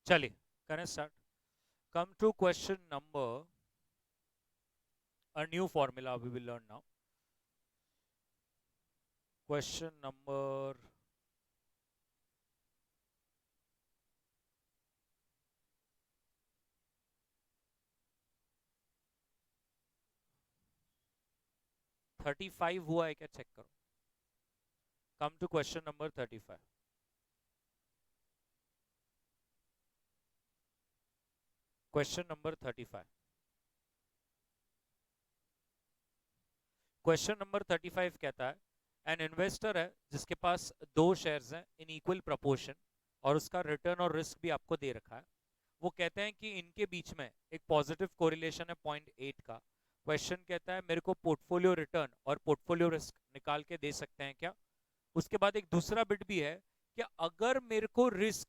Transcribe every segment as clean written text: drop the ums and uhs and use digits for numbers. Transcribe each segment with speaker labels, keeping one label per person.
Speaker 1: चलिए करें start. Come to question number, a new formula we will learn now. Question number 35 हुआ है क्या, चेक करो. Come to question number 35. Question number 35. Question number 35 कहता है, एन इन्वेस्टर है जिसके पास दो शेयर्स हैं इन इक्वल प्रोपोर्शन, और उसका रिटर्न और रिस्क भी आपको दे रखा है. वो कहते हैं कि इनके बीच में एक पॉजिटिव कोरिलेशन है 0.8 का. क्वेश्चन कहता है मेरे को पोर्टफोलियो रिटर्न और पोर्टफोलियो रिस्क निकाल के दे सकते हैं क्या. उसके बाद एक दूसरा बिट भी है कि अगर मेरे को रिस्क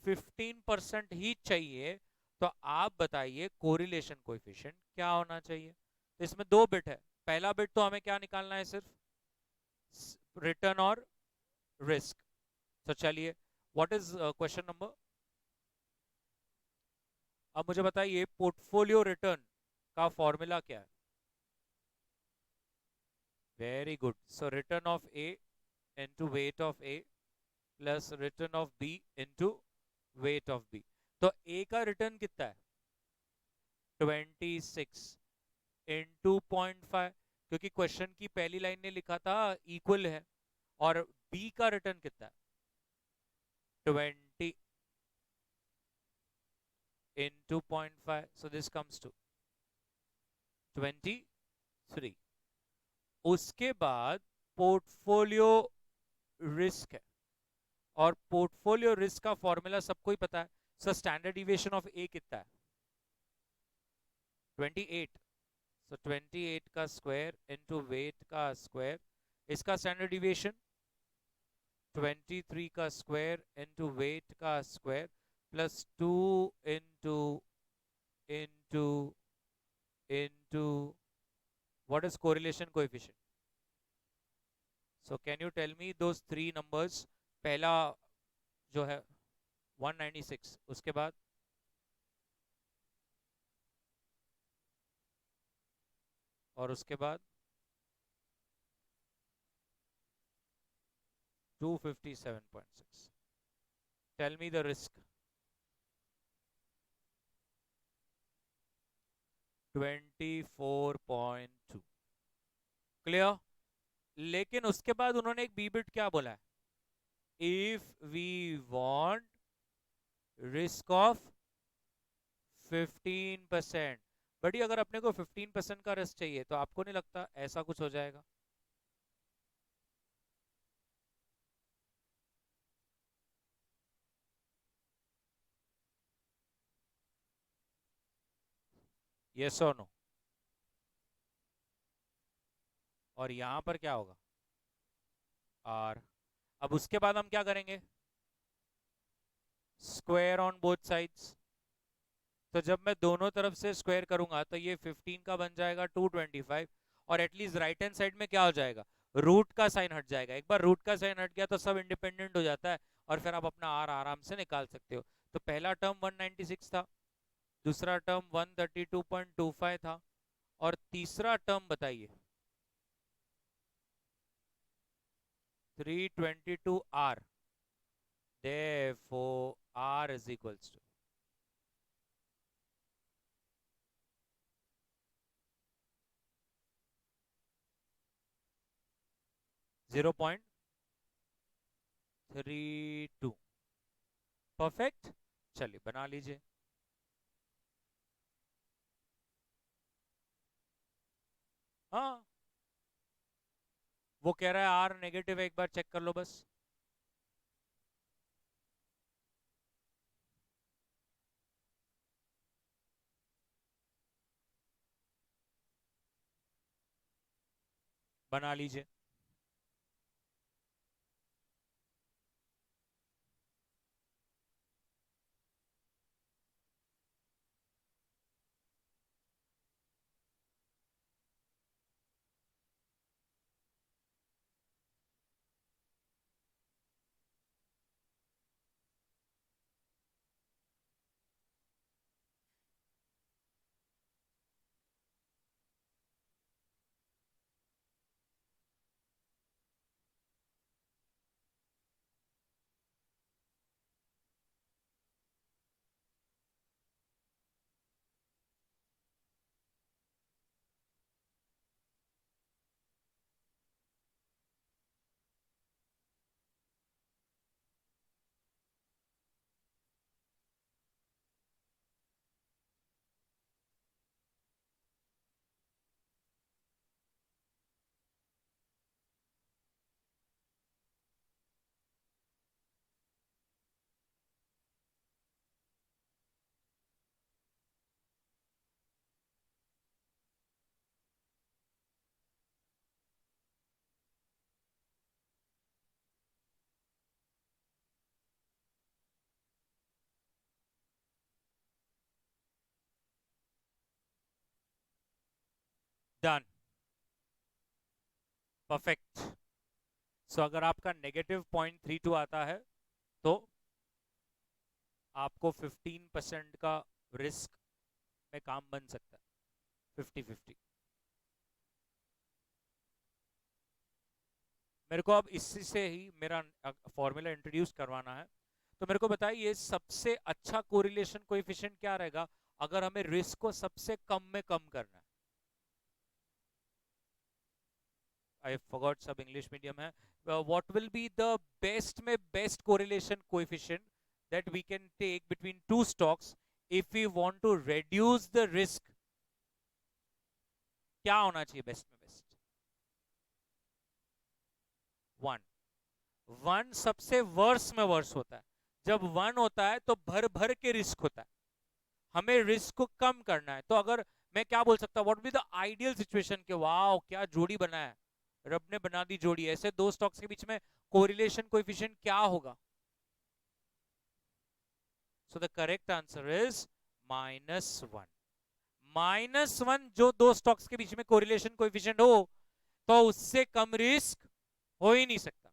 Speaker 1: 15% ही चाहिए तो आप बताइए कोरिलेशन कोएफिशिएंट क्या होना चाहिए. तो इसमें दो बिट है. पहला बिट तो हमें क्या निकालना है, सिर्फ रिटर्न और रिस्क. तो चलिए, व्हाट इज क्वेश्चन नंबर. अब मुझे बताइए पोर्टफोलियो रिटर्न का फॉर्मूला क्या है. Very good. So return of A into weight of A plus return of B into weight of B. तो ए का रिटर्न कितना है, 26 इंटू 0.5, क्योंकि क्वेश्चन की पहली लाइन ने लिखा था इक्वल है. और बी का रिटर्न कितना है, 20 into 0.5, so this comes to 23. उसके बाद पोर्टफोलियो रिस्क है, और पोर्टफोलियो रिस्क का फॉर्मूला सबको ही पता है. So standard deviation of A कितना है, 28. सो 28 का स्क्वायर इंटू वेट का स्क्वायर. इसका स्टैंडर्ड डिविएशन 23 का स्क्वायर इंटू वेट का square plus 2 into into into what is correlation coefficient. So can you tell me those three numbers. पहला जो है 196, उसके बाद और उसके बाद 257.6. Tell me the risk. 24.2. Clear. लेकिन उसके बाद उन्होंने एक बी बिट क्या बोला है, if we want risk of 15%. But अगर अपने को 15% का रिस्क चाहिए तो आपको नहीं लगता ऐसा कुछ हो जाएगा. Yes or no. और यहां पर क्या होगा, आर. अब उसके बाद हम क्या करेंगे, स्क्वायर ऑन बोथ साइड्स. तो जब मैं दोनों तरफ से स्क्वायर करूंगा तो ये 15 का बन जाएगा 225. और एटलीस्ट राइट हैंड साइड में क्या हो जाएगा, रूट का साइन हट जाएगा. एक बार रूट का साइन हट गया तो सब इंडिपेंडेंट हो जाता है, और फिर आप अपना आर आराम से निकाल सकते हो. तो पहला टर्म 196 था, दूसरा टर्म 132.25 था, और तीसरा टर्म बताइए 322 R. therefore r is equals to 0.32. Perfect. चलिए बना लीजिए. हाँ, वो कह रहा है आर नेगेटिव है, एक बार चेक कर लो बस. बना लीजिए. Done, perfect. सो अगर आपका -0.32 आता है तो आपको 15% का रिस्क में काम बन सकता है, 50-50। मेरे को अब इसी से ही मेरा फॉर्मूला इंट्रोड्यूस करवाना है। तो मेरे को बताइए सबसे अच्छा कोरिलेशन कोएफिशिएंट क्या रहेगा अगर हमें रिस्क को सबसे कम में कम करना है। आई फॉरगॉट, सब इंग्लिश मीडियम है। What will be the best में best correlation coefficient that we can take between two stocks if we want to reduce the risk? क्या होना चाहिए बेस्ट में बेस्ट? 1। 1 सबसे वर्स में वर्स होता है। जब 1 होता है तो भर भर के रिस्क होता है, हमें रिस्क को कम करना है। तो अगर मैं क्या बोल सकता हूँ, what be the ideal situation के वाओ क्या जोड़ी बना है, रब ने बना दी जोड़ी, ऐसे दो स्टॉक्स के बीच में कोरिलेशन कोएफिशिएंट क्या होगा? So the correct answer is -1। -1 जो दो स्टॉक्स के बीच में कोरिलेशन कोएफिशिएंट हो तो उससे कम रिस्क हो ही नहीं सकता।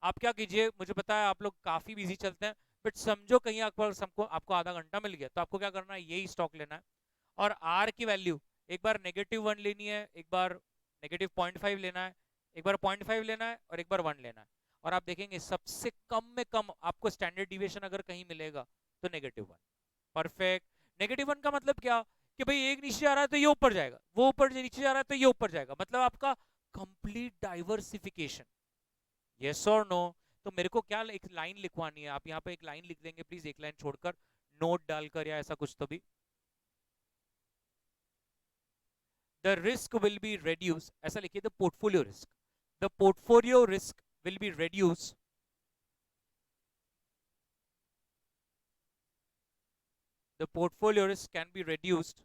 Speaker 1: आप क्या कीजिए, मुझे पता है आप लोग काफी बिजी चलते हैं, बट समझो कहीं आपको आधा घंटा मिल गया तो आपको क्या करना है, यही स्टॉक लेना है और आर की वैल्यू एक बार -1 लेनी है, एक बार -0.5 लेना है, एक बार 0.5 लेना है और एक बार 1 लेना है। और आप देखेंगे सबसे कम में कम आपको स्टैंडर्ड डिविएशन अगर कहीं मिलेगा तो -1। परफेक्ट। -1 का मतलब क्या कि भाई एक नीचे आ रहा है तो ये ऊपर जाएगा, वो ऊपर नीचे जा रहा है तो ये ऊपर जाएगा, मतलब आपका complete diversification. Yes or no? तो मेरे को क्या एक लाइन लिखवानी है, आप यहाँ पे एक लाइन लिख देंगे प्लीज, एक लाइन छोड़कर, नोट डालकर या ऐसा कुछ तो भी। The risk will be reduced, ऐसा लिखिए, the portfolio risk, the portfolio risk will be reduced the portfolio risk can be reduced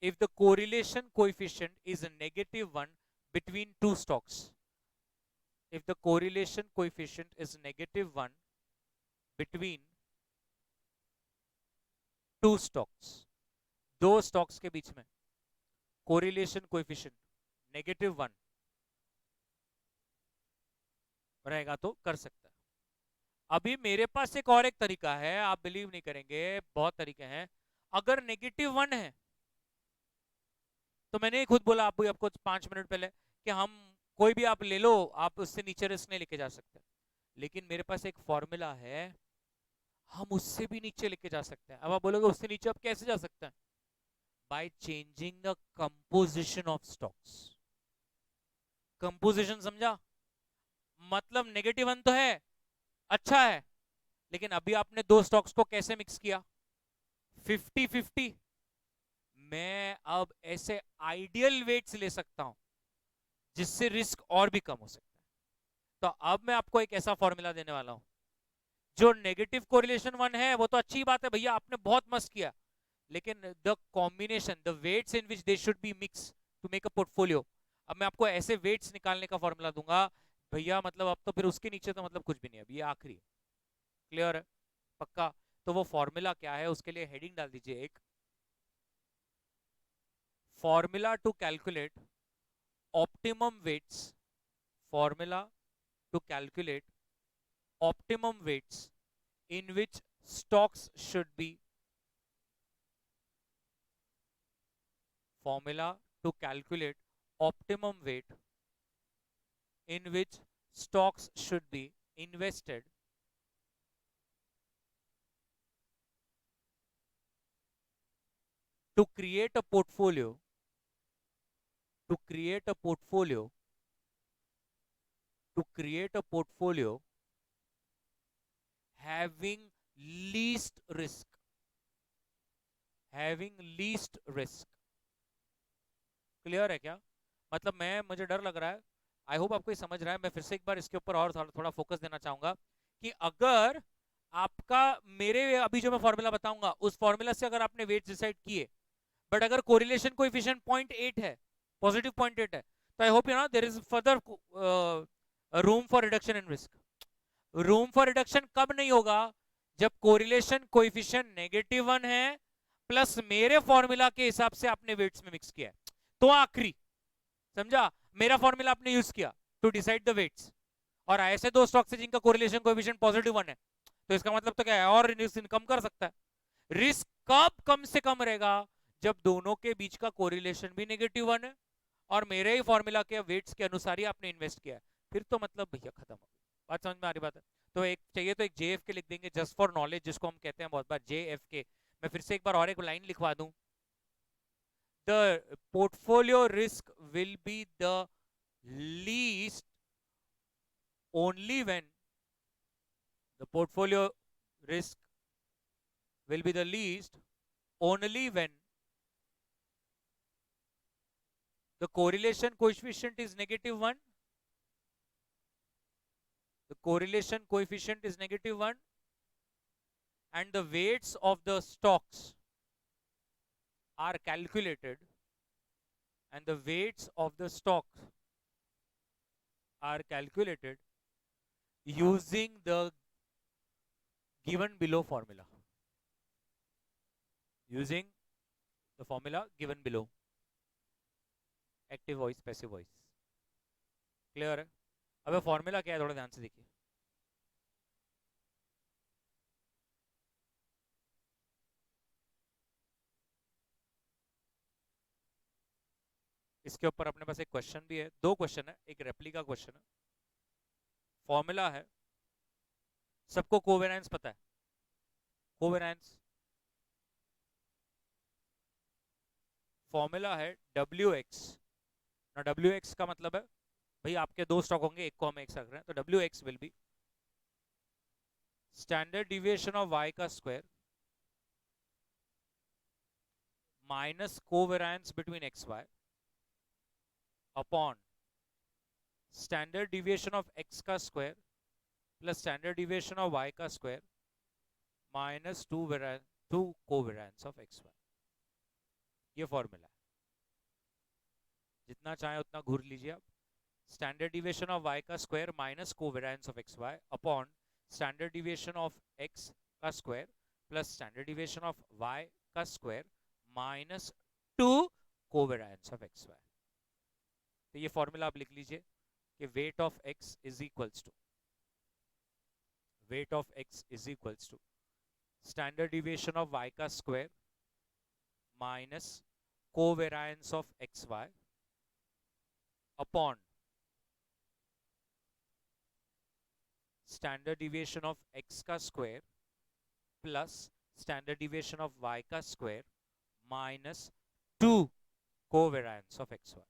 Speaker 1: if the correlation coefficient is a -1 between two stocks. If the correlation coefficient is -1 between two stocks, दो stocks के बीच में correlation coefficient -1 रहेगा तो कर सकता है। अभी मेरे पास एक और एक तरीका है, आप बिलीव नहीं करेंगे, बहुत तरीके हैं। अगर -1 है तो मैंने ही खुद बोला आपको 5 मिनट पहले कि हम कोई भी आप ले लो, आप उससे नीचे रिस्क नहीं लेके जा सकते, लेकिन मेरे पास एक फॉर्मूला है, हम उससे भी नीचे लेके जा सकते हैं। अब आप बोलोगे उससे नीचे आप कैसे जा सकते हैं? By changing the composition of stocks. Composition समझा? मतलब -1 तो है, अच्छा है, लेकिन अभी आपने दो स्टॉक्स को कैसे मिक्स किया? 50-50। मैं अब ऐसे आइडियल वेट्स ले सकता हूं जिससे रिस्क और भी कम हो सकता है। तो अब मैं आपको एक ऐसा फॉर्मूला देने वाला हूं जो नेगेटिव कोरिलेशन 1 है, वो तो अच्छी बात है भैया, आपने बहुत मस्त किया, लेकिन the combination, the weights in which they should be mix to make a portfolio, अब मैं आपको ऐसे वेट्स निकालने का फॉर्मूला दूंगा भैया, मतलब अब तो फिर उसके नीचे तो मतलब कुछ भी नहीं है, अब ये आखिरी। क्लियर है? पक्का? तो वो फॉर्मूला क्या है उसके लिए हेडिंग डाल दीजिए एक, formula to calculate optimum weights, formula to calculate optimum weights in which stocks should be, formula to calculate optimum weight in which stocks should be invested to create a portfolio, to create a portfolio, to create a portfolio having least risk, having least risk। Clear है क्या? मतलब मुझे डर लग रहा है, I hope आपको ये समझ रहा है, मैं फिर से एक बार इसके ऊपर और थोड़ा फोकस देना चाहूंगा कि अगर आपका, मेरे अभी जो मैं फॉर्मूला बताऊंगा उस फॉर्मूला से अगर आपने वेट डिसाइड किए, बट अगर कोरिलेशन कोएफिशिएंट 0.8 है, पॉजिटिव 0.8 है, तो I hope you know there is further room for reduction in risk. Room for reduction कब नहीं होगा? जब कोरिलेशन कोएफिशिएंट -1 है प्लस मेरे फॉर्मूला के हिसाब से आपने वेट्स में मिक्स किया है, तो आखिरी, समझा, मेरा फॉर्मूला आपने यूज किया टू डिसाइड द वेट्स, और ऐसे दो स्टॉक्स है जिनका कोरिलेशन कोएफिशिएंट +1 है, तो इसका मतलब तो क्या है, और रिस्क कम कर सकता है। रिस्क कब कम से कम रहेगा, जब दोनों के बीच का कोरिलेशन भी -1 है और मेरे ही फॉर्मूला के वेट्स के अनुसार ही आपने इन्वेस्ट किया है, फिर तो मतलब भैया खत्म हो गई बात, समझ में आ रही बात है। तो एक चाहिए तो एक JF के लिख देंगे, जस्ट फॉर नॉलेज, जिसको हम कहते हैं बहुत बार JF के। मैं फिर से एक बार और एक लाइन लिखवा दूं, the portfolio risk will be the least only when the portfolio risk will be the least only when the correlation coefficient is -1, the correlation coefficient is -1, and the weights of the stocks are calculated, and the weights of the stocks are calculated using the given below formula, using the formula given below, active voice passive voice. Clear है? अब formula क्या है थोड़ा ध्यान से देखिए, इसके ऊपर अपने पास एक क्वेश्चन भी है, दो क्वेश्चन है, एक रेप्लिका क्वेश्चन है। फॉर्मूला है, सबको कोवेरिएंस पता है, कोवेरिएंस फॉर्मूला है WX ना, WX का मतलब है भाई आपके दो स्टॉक होंगे, एक को हम एक साथ रहे हैं, तो WX will be standard deviation of Y का square minus covariance between XY upon standard deviation of X का square plus standard deviation of Y का square minus 2 covariance of XY। ये फॉर्मूला है, जितना चाहे उतना घूर लीजिए आप। स्टैंडर्ड डिविएशन ऑफ Y का square minus covariance of XY upon standard deviation of X का square plus standard deviation of Y का square minus 2 covariance of XY। तो ये फॉर्मूला आप लिख लीजिए कि weight of X is equals to standard deviation of Y का square minus covariance of XY upon standard deviation of X का square plus standard deviation of Y का square minus 2 covariance of XY।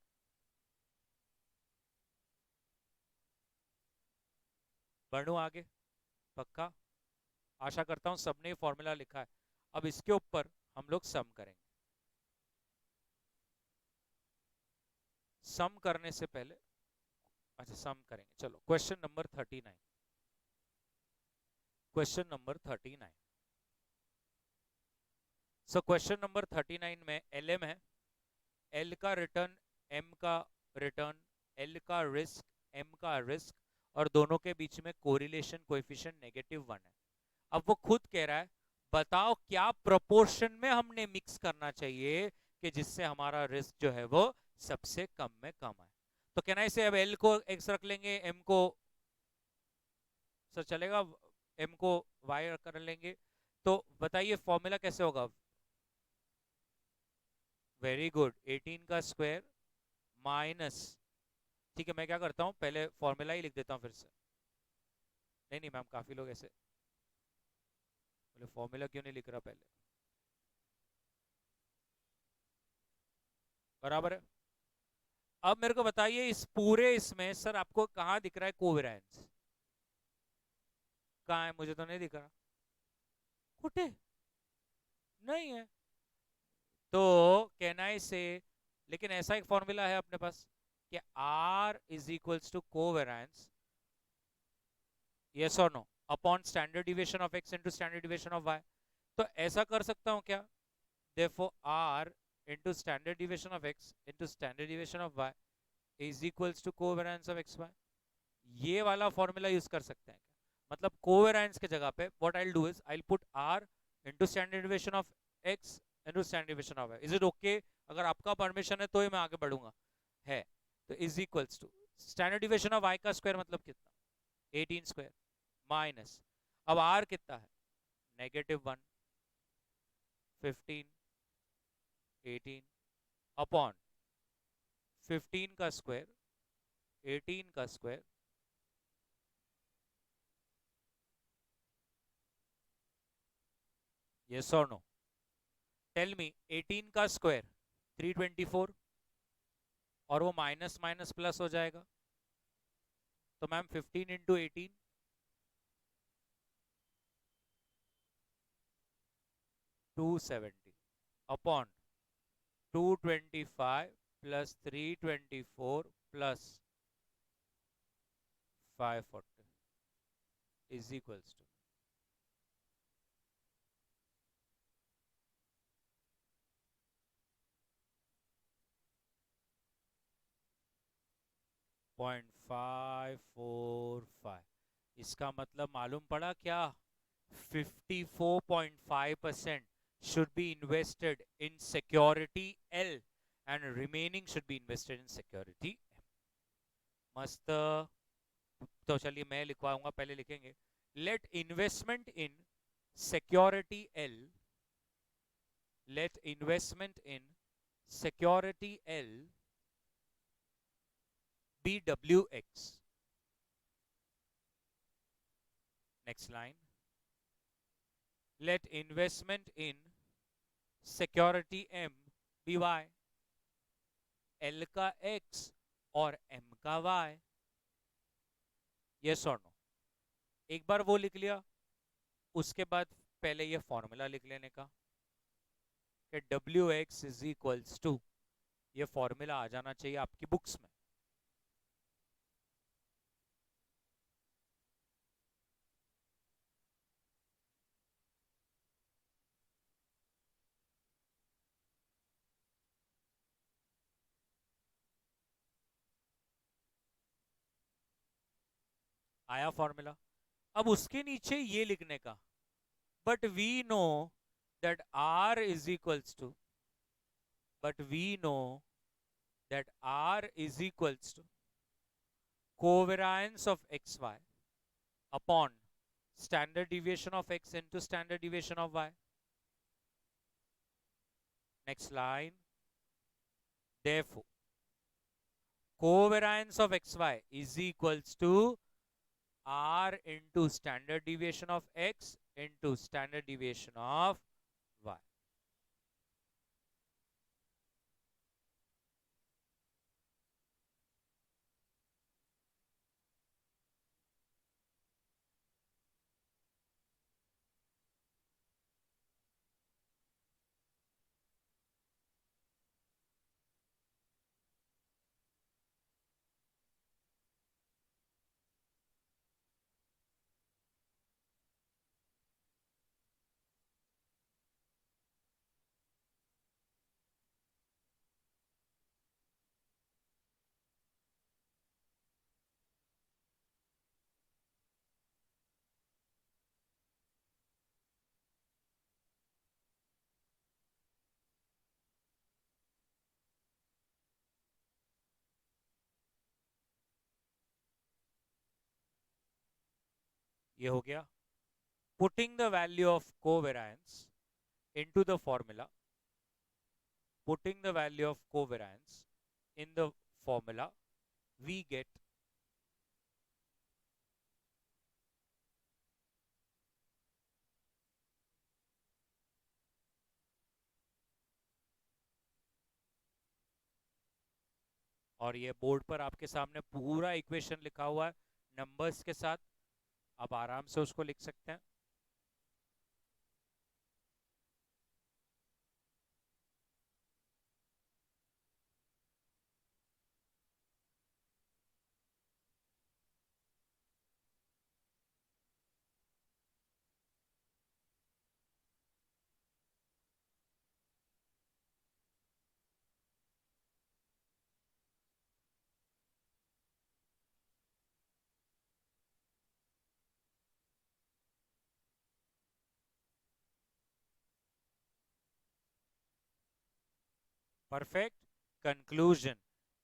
Speaker 1: बढ़ू आगे, पक्का? आशा करता हूं सबने formula लिखा है। अब इसके ऊपर हम लोग सम करेंगे। सम करने से पहले, अच्छा सम करेंगे, चलो question number 39। Question number 39, so question number 39 में LM है, L का रिटर्न, M का रिटर्न, L का रिस्क, M का रिस्क, और दोनों के बीच में कोरिलेशन कोएफिशिएंट -1 है। अब वो खुद कह रहा है बताओ क्या प्रोपोर्शन में हमने मिक्स करना चाहिए कि जिससे हमारा रिस्क जो है वो सबसे कम में कम है। तो कहना है इसे, अब L को X रख लेंगे, M को सर चलेगा, M को Y कर लेंगे, तो बताइए फॉर्मूला कैसे होगा? वेरी गुड, 18 का स्क्वायर माइनस, ठीक है मैं क्या करता हूं पहले फॉर्मूला ही लिख देता हूं फिर से। नहीं नहीं मैम, काफी लोग ऐसे बोले फॉर्मूला क्यों नहीं लिख रहा पहले, बराबर है। अब मेरे को बताइए इस पूरे इसमें सर आपको कहां दिख रहा है कोवेरिएंस? कहां है? मुझे तो नहीं दिख रहा, कुटे नहीं है। तो कहना है से, लेकिन ऐसा एक फॉर्मूला है अपने पास कि R is equals to covariance, yes or no, upon standard deviation of X into standard deviation of Y। तो ऐसा कर सकता हूं क्या, therefore R into standard deviation of X into standard deviation of Y is equals to covariance of XY। ये वाला formula use कर सकते हैं क्या? मतलब कोवेरिएंस के जगह पे what I'll do is I'll put R into standard deviation of X into standard deviation of y। Is it okay? अगर आपका परमिशन है तो ही मैं आगे बढ़ूंगा। है तो is equals to standard deviation of y का स्क्वायर मतलब कितना? 18 स्क्वायर माइनस, अब r कितना है? -1, 15, 18 अपॉन 15 का स्क्वायर, 18 का square, yes or no? Tell me, 18 का स्क्वायर 324, और वो माइनस माइनस प्लस हो जाएगा, तो ma'am 15 into 18, 270 upon 225 plus 324 plus 540 is equals to 0.545। इसका मतलब मालूम पड़ा क्या? 54.5% should be invested in security L and remaining should be invested in security M। मस्त। तो चलिए मैं लिखवाऊंगा, पहले लिखेंगे let investment in security L, let investment in security L be W X. Next line, let investment in security M be Y, L का X और M का Y। yes or no? एक बार वो लिख लिया, उसके बाद पहले ये फॉर्मूला लिख लेने का कि W X is equals to, ये फॉर्मूला आ जाना चाहिए आपकी बुक्स में। आया फॉर्मूला? अब उसके नीचे ये लिखने का, but we know that R is equals to, but we know that R is equals to covariance of xy upon standard deviation of x into standard deviation of y। Next line, therefore covariance of xy is equals to r into standard deviation of x into standard deviation of y। ये हो गया। Putting the value of covariance into the formula, putting the value of covariance in the formula, we get और ये board पर आपके सामने पूरा equation लिखा हुआ है नंबर्स के साथ, आप आराम से उसको लिख सकते हैं। Perfect. Conclusion.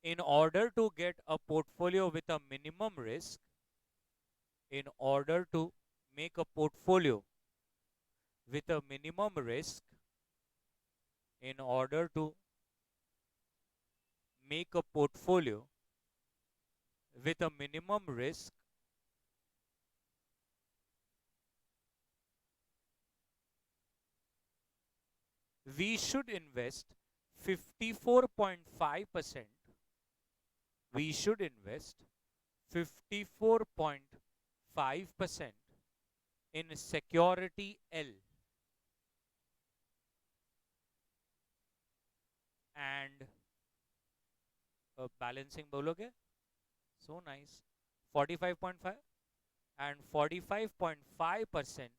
Speaker 1: In order to get a portfolio with a minimum risk, in order to make a portfolio with a minimum risk, in order to make a portfolio with a minimum risk, we should invest 54.5%. We should invest 54.5% in security L and balancing बोलोगे? So nice. 45.5 and 45.5%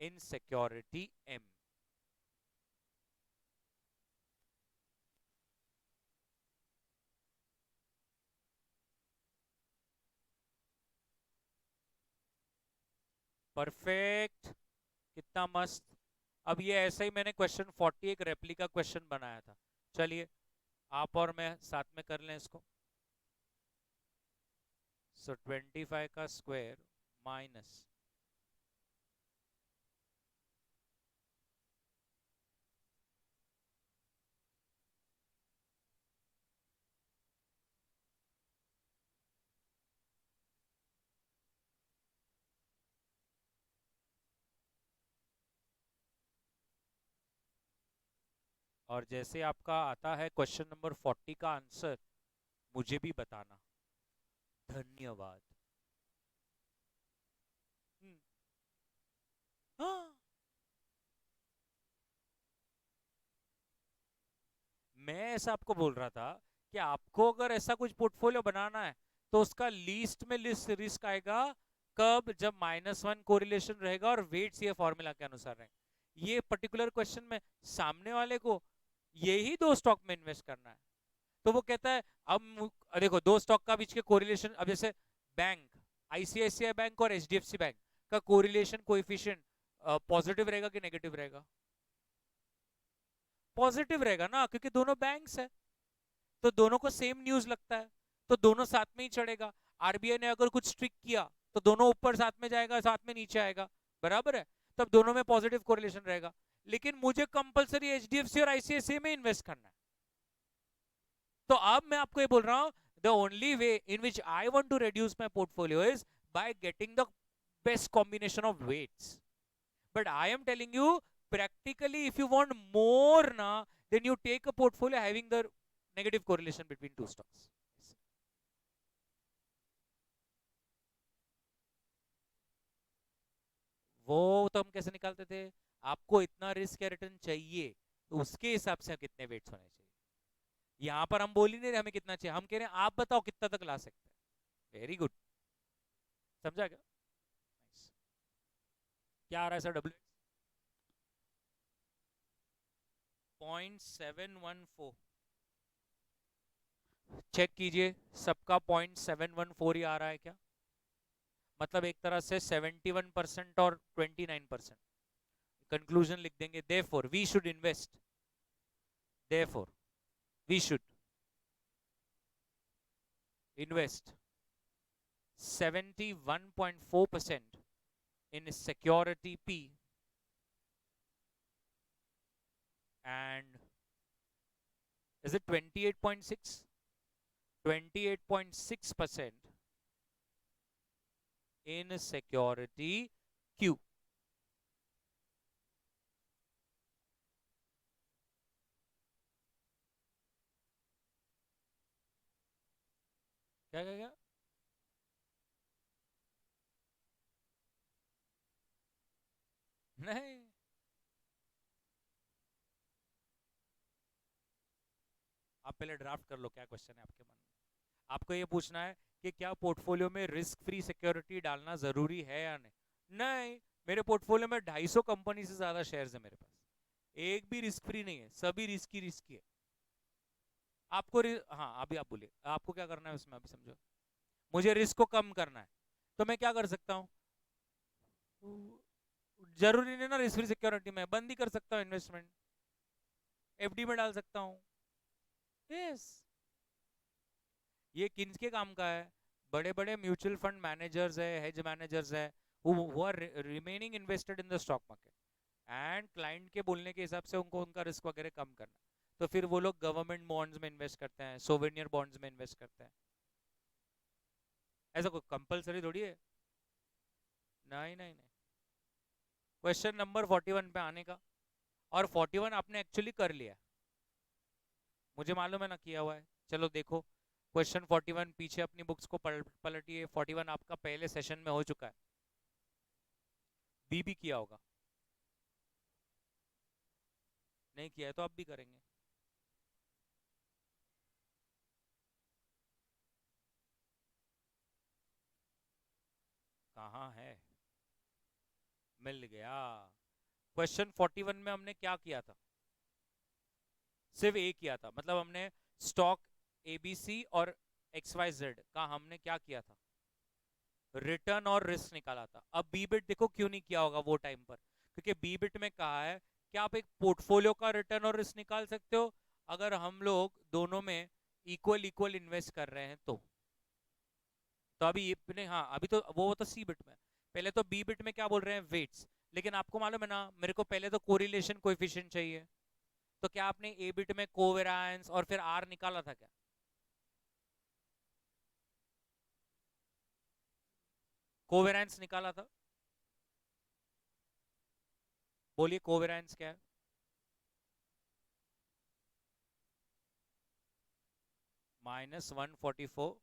Speaker 1: in security M. Perfect, कितना मस्त। अब ये ऐसे ही मैंने question 40 एक replica question बनाया था। चलिए आप और मैं साथ में कर लें इसको। सो 25 का स्क्वायर माइनस और जैसे आपका आता है क्वेश्चन नंबर 40 का आंसर मुझे भी बताना। धन्यवाद। हाँ, मैं ऐसा आपको बोल रहा था कि आपको अगर ऐसा कुछ पोर्टफोलियो बनाना है तो उसका लीस्ट में लिस्ट रिस्क आएगा कब, जब -1 कोरिलेशन रहेगा और वेट्स ये फॉर्मूला के अनुसार रहेंगे। ये पर्टिकुलर क्वेश्चन में सामने वाले को यही दो स्टॉक में इन्वेस्ट करना है, तो वो कहता है अब देखो दो स्टॉक का बीच के कोरिलेशन, अब जैसे बैंक, आईसीआईसीआई बैंक और एचडीएफसी बैंक का कोरिलेशन कोएफिशिएंट पॉजिटिव रहेगा कि नेगेटिव रहेगा? पॉजिटिव रहेगा ना, क्योंकि दोनों बैंक्स है, तो दोनों को सेम न्यूज लगता है, तो दोनों साथ में ही चढ़ेगा। आरबीआई ने अगर कुछ स्ट्रिक किया तो दोनों ऊपर साथ में जाएगा, साथ में नीचे आएगा, बराबर है, तब दोनों में पॉजिटिव कोरिलेशन रहेगा। लेकिन मुझे कंपलसरी एचडीएफसी और आईसीआईसीआई में इन्वेस्ट करना है, तो अब मैं आपको ये बोल रहा हूं the only way in which I want to reduce my portfolio is by getting the best combination of weights. But I am telling you practically if you want more na, then you take a portfolio having the negative correlation between two stocks. वो तो हम कैसे निकालते थे? आपको इतना risk या return चाहिए तो उसके हिसाब से कितने वेट्स होने चाहिए। यहां पर हम बोल ही नहीं रहे हमें कितना चाहिए, हम कह रहे हैं आप बताओ कितना तक ला सकते हैं। वेरी गुड, समझा क्या? nice. क्या आ रहा है सर? डब्ल्यू 0.714 चेक कीजिए, सबका 0.714 ही आ रहा है क्या? मतलब एक तरह से 71% और 29%। कंक्लूजन लिख देंगे, therefore we should invest, therefore we should invest 71.4% in security P and is it 28.6? 28.6% in security Q। क्या क्या क्या? नहीं, आप पहले ड्राफ्ट कर लो क्या क्वेश्चन है आपके मन में। आपको ये पूछना है कि क्या पोर्टफोलियो में रिस्क फ्री सिक्योरिटी डालना जरूरी है या नहीं। नहीं, मेरे पोर्टफोलियो में 250 कंपनी से ज्यादा शेयर्स है मेरे पास, एक भी रिस्क फ्री नहीं है, सभी रिस्की है। आपको हाँ अभी आप बोलिए आपको क्या करना है उसमें, अभी समझो। मुझे रिस्क को कम करना है तो मैं क्या कर सकता हूँ? जरूरी नहीं ना रिस्क फ्री सिक्योरिटी में, बंद ही कर सकता हूँ इन्वेस्टमेंट, एफडी में डाल सकता हूँ। यस, ये किनके काम का है? बड़े बड़े म्यूचुअल फंड मैनेजर्स है, हेज मैनेजर्स है, who are remaining invested in the stock market, and client के बोलने के हिसाब से उनको उनका रिस्क वगैरह कम करना, तो फिर वो लोग गवर्नमेंट बॉन्ड्स में इन्वेस्ट करते हैं, सोवेनियर बॉन्ड्स में इन्वेस्ट करते हैं। ऐसा कोई कंपलसरी थोड़ी है। नहीं नहीं नहीं, क्वेश्चन नंबर 41 पे आने का। और 41 आपने एक्चुअली कर लिया, मुझे मालूम है ना किया हुआ है। चलो देखो क्वेश्चन 41, पीछे अपनी बुक्स को पलटिए। 41 आपका पहले सेशन में हो चुका है, बी भी किया होगा, नहीं किया है तो अब भी करेंगे। कहाँ है? मिल गया। क्वेश्चन 41 में हमने क्या किया था? सिर्फ एक किया था, मतलब हमने स्टॉक एबीसी और एक्स वाई जेड का हमने क्या किया था, रिटर्न और रिस्क निकाला था। अब बी बिट देखो क्यों नहीं किया होगा वो टाइम पर, क्योंकि बी बिट में कहा है कि आप एक पोर्टफोलियो का रिटर्न और रिस्क निकाल सकते हो अगर हम लोग दोनों में इक्वल इक्वल इन्वेस्ट कर रहे हैं तो अभी ये हाँ, अभी तो वो तो सी बिट में, पहले तो बी बिट में क्या बोल रहे हैं, वेट्स। लेकिन आपको मालूम है ना, मेरे को पहले तो कोरिलेशन कोएफिशिएंट चाहिए, तो क्या आपने ए बिट में कोवेरिएंस और फिर आर निकाला था क्या? कोवेरिएंस निकाला था? बोलिए कोवेरिएंस क्या है? -144,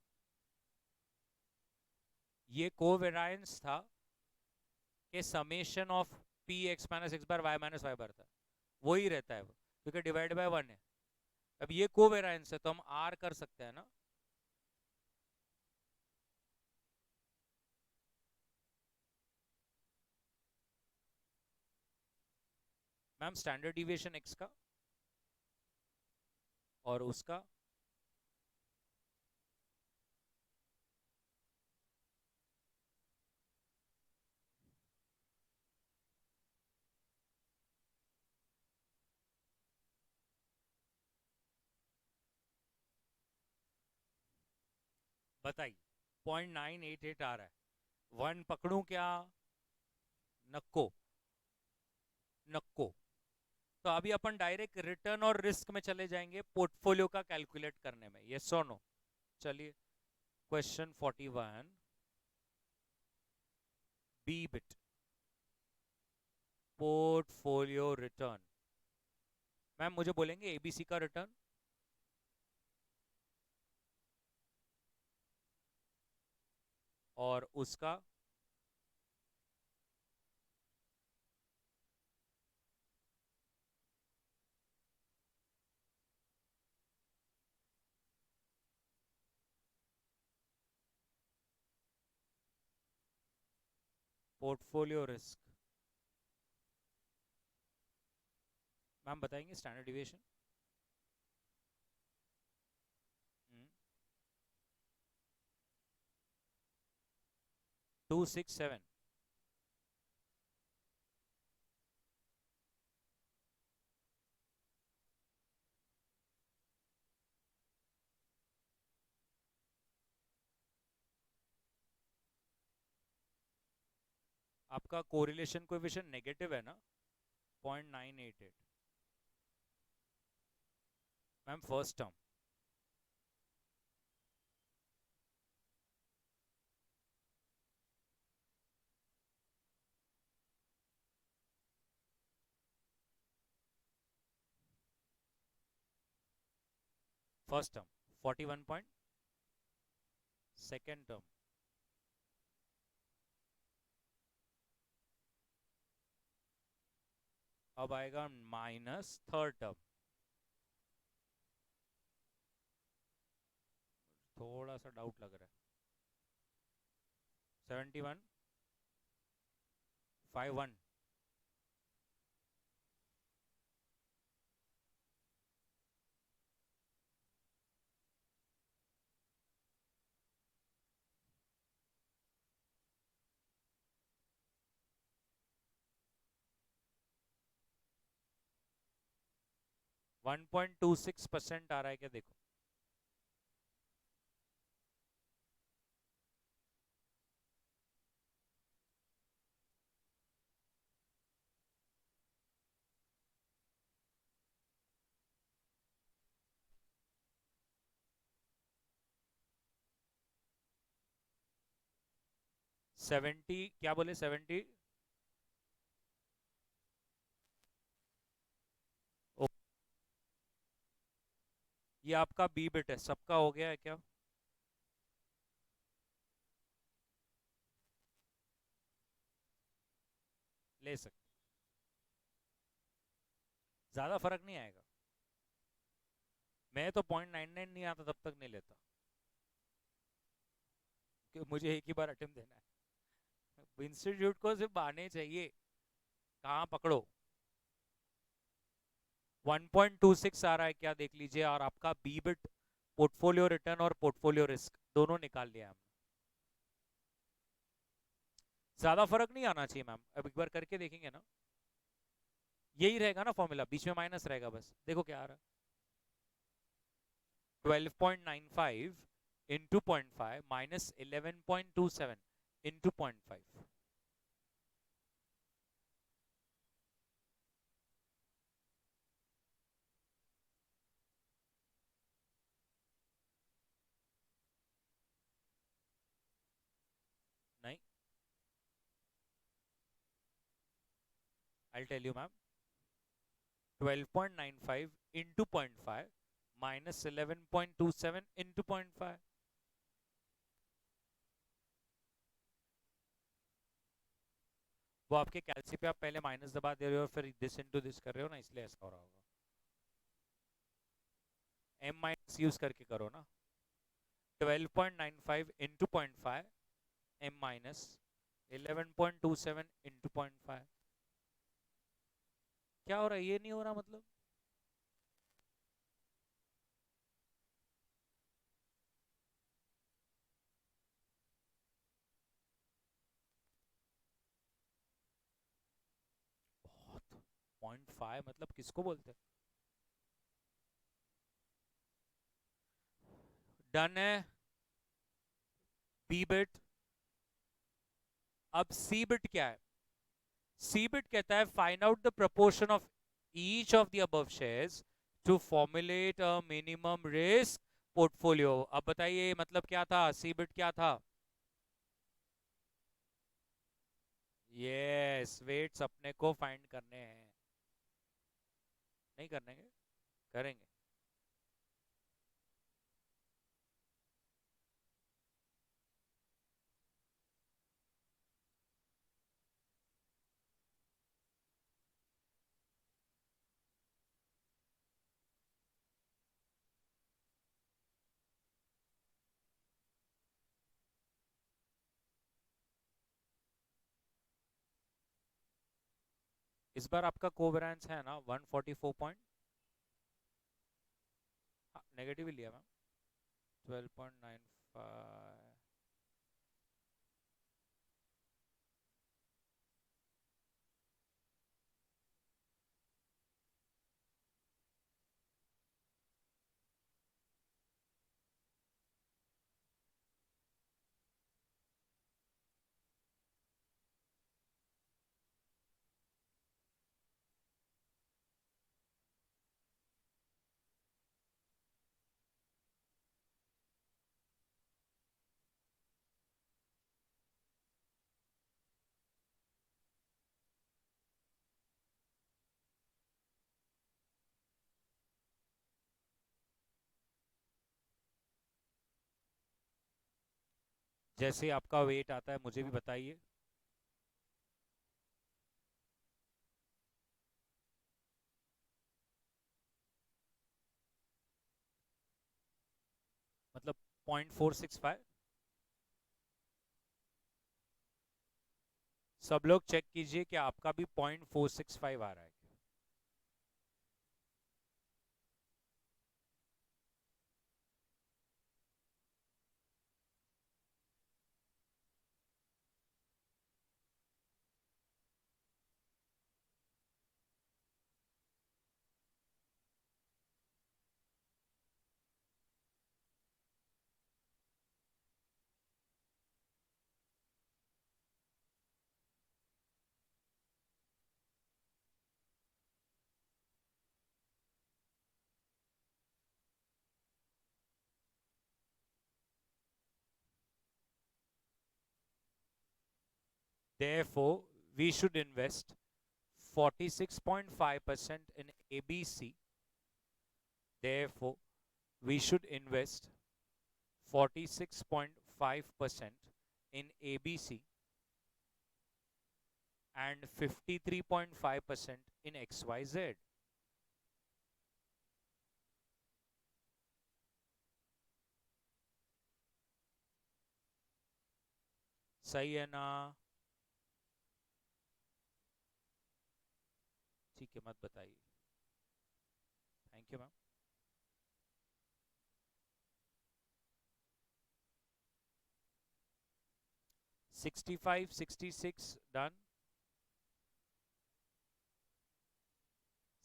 Speaker 1: ये कोवेरिएंस था कि summation of P X minus X bar Y minus Y bar था, वही रहता है वो, क्योंकि डिवाइड बाय 1 है। अब ये कोवेरिएंस है तो हम आर कर सकते हैं ना। मैम स्टैंडर्ड डिविएशन एक्स का और उसका, बताइए। 0.988 आ रहा है, वन पकड़ू क्या? नक्को, नक्को। तो अभी अपन डायरेक्ट रिटर्न और रिस्क में चले जाएंगे पोर्टफोलियो का कैलकुलेट करने में, ये सोनो। चलिए question 41, B bit, portfolio return. Ma'am मुझे बोलेंगे एबीसी का रिटर्न और उसका, पोर्टफोलियो रिस्क। मैम बताएंगे स्टैंडर्ड डिविएशन? 267। आपका कोरिलेशन कोएफिशिएंट नेगेटिव है ना, 0.988। Ma'am first term, first term 41 point, second term अब आएगा माइनस थर्ड टर्म, थोड़ा सा डाउट लग रहा है, 7151। 1.26% आ रहा है क्या देखो, 70 क्या बोले 70। ये आपका बी बिट है, सबका हो गया है क्या? ले सकते, ज्यादा फर्क नहीं आएगा। मैं तो 0.99 नहीं आता तब तक नहीं लेता, कि मुझे एक ही बार अटेम्प्ट देना है। इंस्टीट्यूट को सिर्फ आने चाहिए, कहाँ पकड़ो। 1.26 आ रहा है क्या देख लीजिए, और आपका बी बिट पोर्टफोलियो रिटर्न और पोर्टफोलियो रिस्क दोनों निकाल लिया हमने। ज्यादा फर्क नहीं आना चाहिए मैम, अब एक बार करके देखेंगे ना। यही रहेगा ना फॉर्मूला, बीच में माइनस रहेगा, बस देखो क्या आ रहा है। 12.95 इंटू 0.5 माइनस 11.27 इंटू 0.5। नहीं, I tell you ma'am, 12.95 into 0.5 minus 11.27 into 0.5। वो आपके कैलसी पे आप पहले माइनस दबा दे रहे हो और फिर दिस इंटू दिस कर रहे हो ना, इसलिए ऐसा हो रहा होगा। एम माइनस यूज करके करो ना। 12.95 इंटू 0.5 एम माइनस 11.27 इंटू 0.5। क्या हो रहा है, ये नहीं हो रहा मतलब। बहुत, 0.5 मतलब किसको बोलते हैं। डन है बी बिट। अब सी बिट क्या है? सी बिट कहता है find out the proportion of each of the above shares to formulate a minimum risk portfolio. अब बताइए मतलब क्या था, सी बिट क्या था? यस, वेट्स अपने को फाइंड करने हैं। नहीं करने के, करेंगे। इस बार आपका कोवेरियंस है ना 144 पॉइंट। नेगेटिव ही लिया मैम। 12.95। जैसे आपका वेट आता है मुझे भी बताइए। मतलब 0.465। सब लोग चेक कीजिए कि आपका भी 0.465 आ रहा है। Therefore, we should invest 46.5% in ABC. Therefore, we should invest 46.5% in ABC and 53.5% in XYZ. सही है ना? ठीक है, मत बताइए। Thank you ma'am. 65, 66 डन।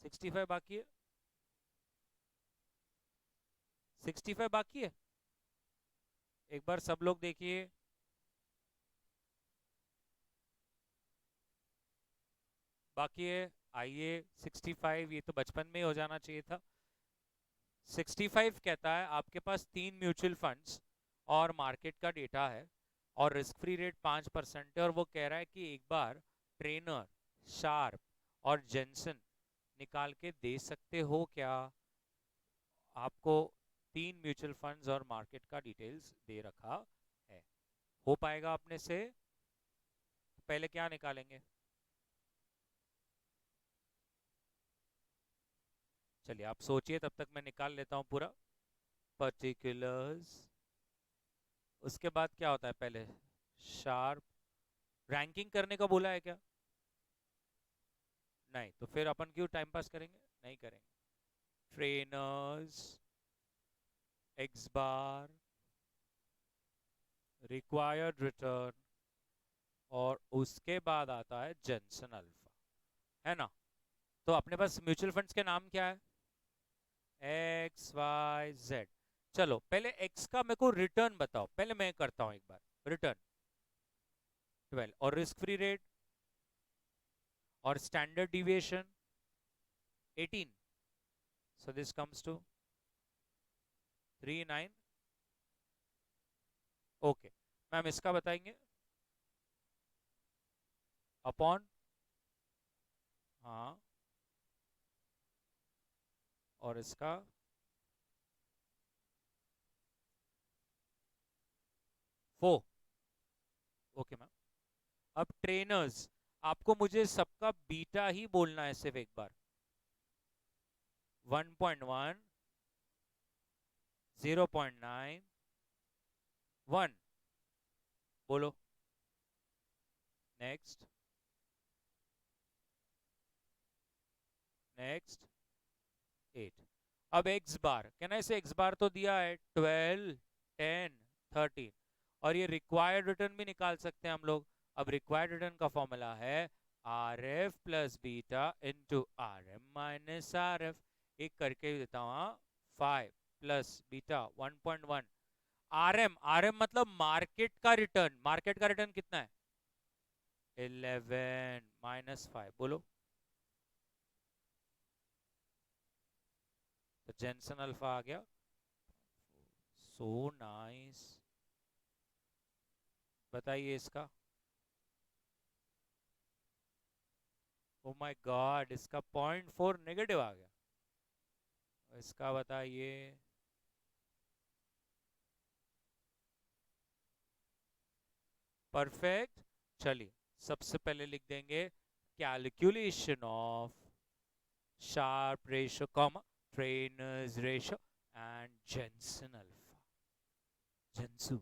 Speaker 1: 65 बाकी है। 65 बाकी है। एक बार सब लोग देखिए। बाकी है। आइए 65, ये तो बचपन में ही हो जाना चाहिए था। 65 कहता है आपके पास 3 म्यूचुअल फंड्स और मार्केट का डेटा है और रिस्क फ्री रेट 5% है, और वो कह रहा है कि एक बार ट्रेनर, शार्प और जेंसन निकाल के दे सकते हो क्या? आपको 3 म्यूचुअल फंड्स और मार्केट का डिटेल्स दे रखा है। हो पाएगा अपने से? पहले क्या निकालेंगे? चलिए आप सोचिए, तब तक मैं निकाल लेता हूं पूरा। पर्टिकुलर्स, उसके बाद क्या होता है? पहले शार्प। रैंकिंग करने का बोला है क्या? नहीं, तो फिर अपन क्यों टाइम पास करेंगे? नहीं करेंगे। ट्रेनर्स, एक्स बार, रिक्वायर्ड रिटर्न, और उसके बाद आता है जेंसन अल्फा, है ना? तो अपने पास म्यूचुअल फंड्स के नाम क्या है? X Y Z. चलो पहले एक्स का मेरे को रिटर्न बताओ, पहले मैं करता हूं एक बार। रिटर्न 12, और रिस्क फ्री रेट और standard deviation 18। So this comes to 39। Okay ma'am, इसका बताएंगे अपॉन। हाँ, और इसका 4। Okay ma'am. अब ट्रेनर्स, आपको मुझे सबका बीटा ही बोलना है सिर्फ एक बार। 1.1, 0.9, 1। बोलो। Next, next, 8। अब एक्स बार, कहना इसे एक्स बार तो दिया है 12, 10, 13, और ये रिक्वायर्ड रिटर्न भी निकाल सकते हैं हम लोग। अब रिक्वायर्ड रिटर्न का फॉर्मूला है R F plus beta into R M minus R F. एक करके देता हूँ। 5 plus beta 1.1। R M, R M मतलब मार्केट का रिटर्न। मार्केट का रिटर्न कितना है? 11 माइनस 5। बोलो। तो जेंसन अल्फा आ गया। So nice. बताइए इसका। ओ माय गॉड, इसका 0.4 नेगेटिव आ गया। इसका बताइए। परफेक्ट। चलिए सबसे पहले लिख देंगे calculation of Sharpe ratio comma Treynor's ratio and Jensen alpha, Jensen.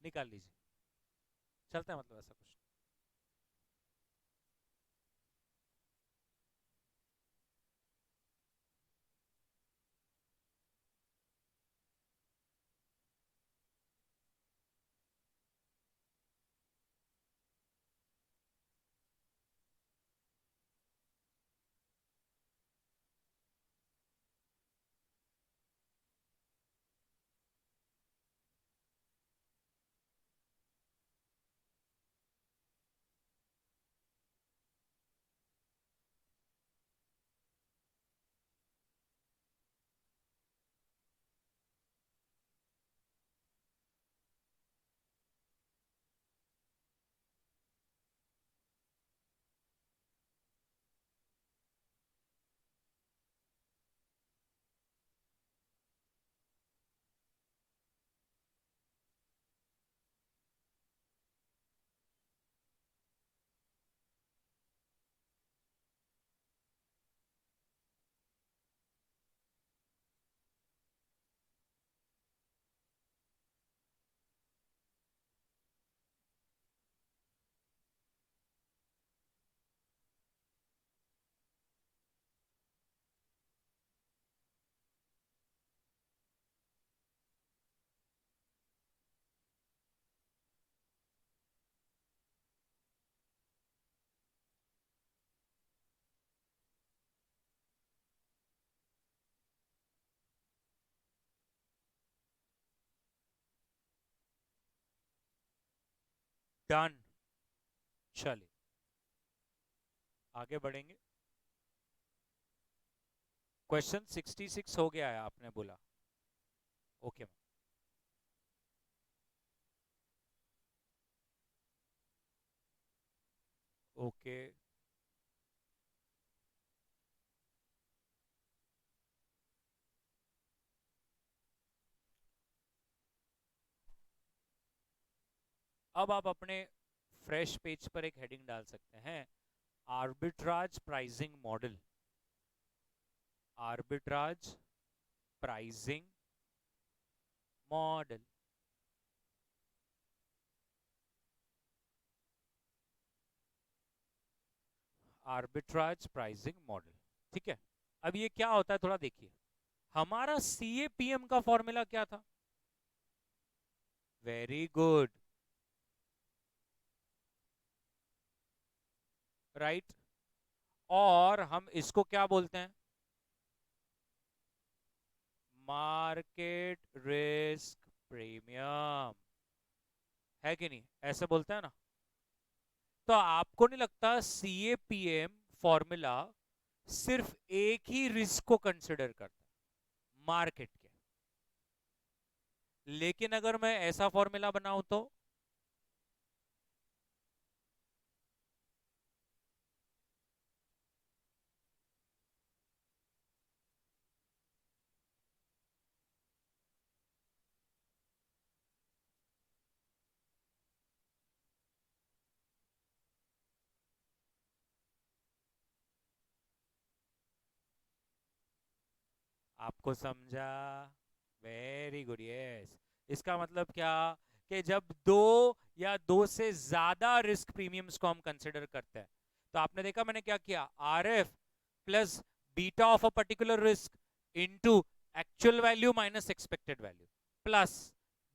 Speaker 1: निकाल लीजिए। चलता है मतलब ऐसा कुछ। डन। चलिए आगे बढ़ेंगे। क्वेश्चन 66 हो गया है आपने बोला। ओके। ओके। अब आप अपने फ्रेश पेज पर एक हेडिंग डाल सकते हैं, arbitrage pricing model. Arbitrage pricing model. Arbitrage pricing model. ठीक है। अब ये क्या होता है थोड़ा देखिए। हमारा CAPM का फॉर्मूला क्या था? Very good. राइट। और हम इसको क्या बोलते हैं? Market risk premium. है कि नहीं? ऐसे बोलते हैं ना। तो आपको नहीं लगता CAPM फॉर्मूला सिर्फ एक ही रिस्क को कंसिडर करता है, मार्केट के? लेकिन अगर मैं ऐसा फॉर्मूला बनाऊं तो आपको समझा? Very good. यस। इसका मतलब क्या? कि जब दो या दो से ज्यादा रिस्क प्रीमियम्स को हम कंसिडर करते हैं, तो आपने देखा मैंने क्या किया, RF plus beta of a particular risk into actual value minus expected value plus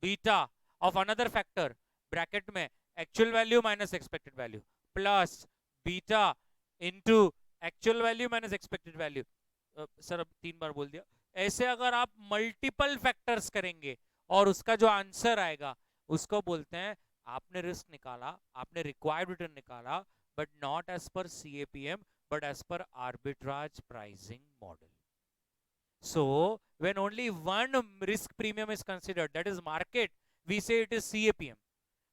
Speaker 1: beta of another factor bracket में actual value minus expected value plus beta into actual value minus expected value. Sir अब 3 बार बोल दिया। ऐसे अगर आप multiple factors करेंगे और उसका जो आंसर आएगा उसको बोलते हैं, आपने रिस्क निकाला, आपने रिक्वायर्ड रिटर्न निकाला, but not as per CAPM but as per arbitrage pricing model. So when only one risk premium is considered, that is market, we say it is CAPM.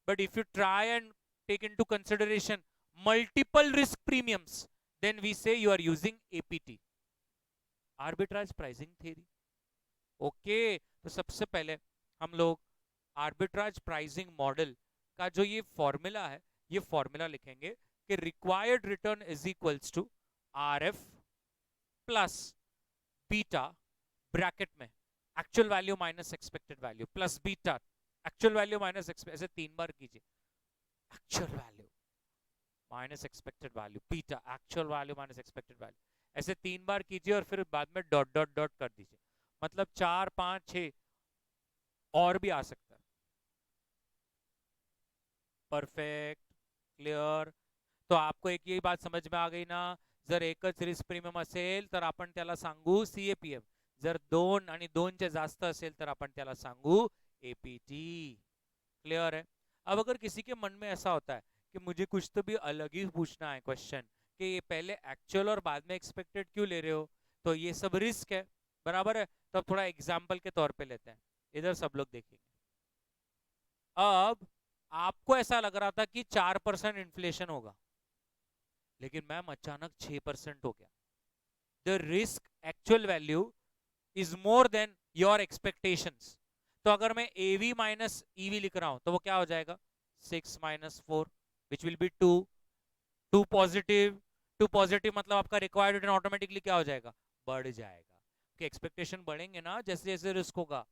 Speaker 1: But if you try and take into consideration multiple risk premiums, then we say you are using APT, arbitrage pricing theory. Okay. तो सबसे पहले हम लोग arbitrage pricing model का जो ये formula है, ये फॉर्मूला लिखेंगे कि required return is equals to RF plus beta bracket में actual value minus expected value plus beta actual value minus ऐसे 3 बार कीजिए, actual value minus expected value beta actual value minus expected value, ऐसे 3 बार कीजिए और फिर बाद में डॉट डॉट डॉट कर दीजिए। मतलब 4 5 6 और भी आ सकता है। परफेक्ट। क्लियर। तो आपको एक यही बात समझ में आ गई ना, जर एकच रिस्क प्रीमियम असेल तर आपण त्याला सांगू CAPM, जर 2 आणि 2चे जास्त असेल तर आपण त्याला सांगू APT। क्लियर है? अब अगर किसी के मन में ऐसा होता है कि मुझे कुछ तो भी अलग ही पूछना है क्वेश्चन, कि ये पहले एक्चुअल और बाद में एक्सपेक्टेड क्यों ले रहे हो, तो ये सब रिस्क है, बराबर है? तो अब थोड़ा एग्जाम्पल के तौर पे लेते हैं, इधर सब लोग देखेंगे। अब आपको ऐसा लग रहा था कि 4% इन्फ्लेशन होगा, लेकिन मैम अचानक 6% हो गया। The risk actual value is more than your expectations. तो अगर मैं AV माइनस EV लिख रहा हूं तो वो क्या हो जाएगा, 6 minus 4 which will be 2। 2 positive, 2 positive मतलब आपका रिक्वायर्ड रिटर्न ऑटोमेटिकली क्या हो जाएगा, बढ़ जाएगा, कि एक्सपेक्टेशन बढ़ेंगे ना जैसे जैसे रिस्क होगा।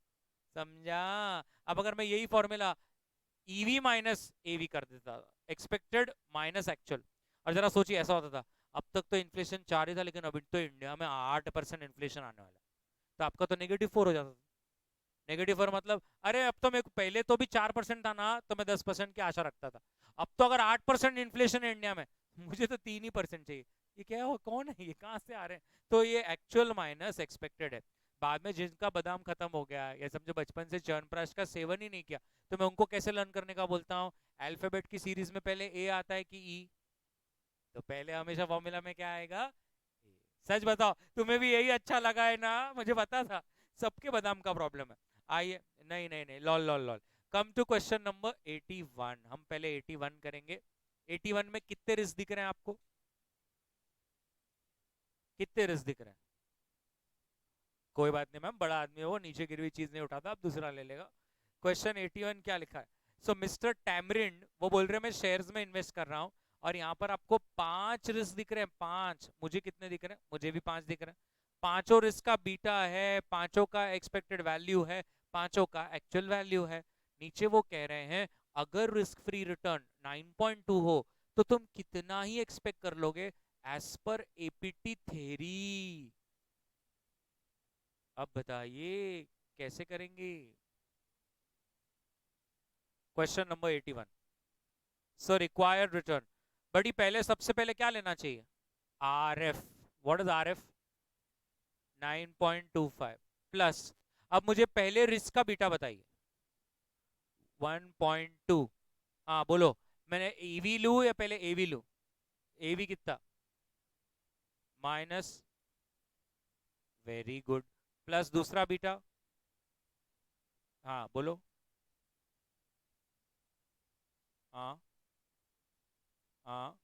Speaker 1: समझा? अब अगर मैं यही फॉर्मूला EV माइनस AV कर देता, एक्सपेक्टेड माइनस एक्चुअल, और जरा सोचिए ऐसा होता था, अब तक तो इन्फ्लेशन 4 ही था, लेकिन अभी तो इंडिया में 8% इन्फ्लेशन आने वाला है, तो आपका तो -4 हो जाता था। -4 मतलब अरे अब तो मेरे को पहले तो भी 4% था ना, तो मैं 10% की आशा रखता था, अब तो अगर 8% इन्फ्लेशन है इंडिया में, मुझे तो 3% चाहिए। ये क्या हो, कौन है ये, कहाँ से आ रहे हैं? तो ये एक्चुअल माइनस एक्सपेक्टेड है। बाद में जिनका बादाम खत्म हो गया, या समझो बचपन से च्यवनप्राश का सेवन ही नहीं किया, तो मैं उनको कैसे लर्न करने का बोलता हूँ, अल्फाबेट की सीरीज में पहले ए आता है कि ई? तो पहले हमेशा फॉर्मूला में क्या आएगा? ए। सच बताओ, तुम्हें भी यही अच्छा लगा है ना? मुझे पता था सबके बादाम का प्रॉब्लम है। आइए, नहीं नहीं नहीं, lol lol lol. Come to question number 81। हम पहले 81 करेंगे। 81 में कितने रिस्क दिख रहे हैं आपको? कितने रिस्क दिख रहे हैं? कोई बात नहीं मैम, बड़ा आदमी है वो, नीचे गिरी हुई चीज नहीं उठाता, आप दूसरा ले लेगा। क्वेश्चन 81 क्या लिखा है? सो मिस्टर टैमरिंड वो बोल रहे हैं मैं शेयर्स में इन्वेस्ट कर रहा हूं, और यहाँ पर आपको 5 रिस्क दिख रहे हैं। 5, मुझे कितने दिख रहे हैं? मुझे भी 5 दिख रहे हैं। पांचों रिस्क का बीटा है, पांचों का एक्सपेक्टेड वैल्यू है, पांचों का एक्चुअल वैल्यू है। नीचे वो कह रहे हैं अगर रिस्क फ्री रिटर्न 9.2 हो तो तुम कितना ही एक्सपेक्ट कर लोगे एज पर एपीटी थ्योरी। अब बताइए कैसे करेंगे? Question number 81। So required return, बड़ी पहले सबसे पहले क्या लेना चाहिए? R F. What is R F? 9.25 plus, अब मुझे पहले रिस्क का बीटा बताइए। 1.2। हाँ बोलो। मैंने ईवी लू या पहले एवी लू? एवी कितना? माइनस। Very good. प्लस दूसरा बीटा। हाँ बोलो। हाँ हाँ।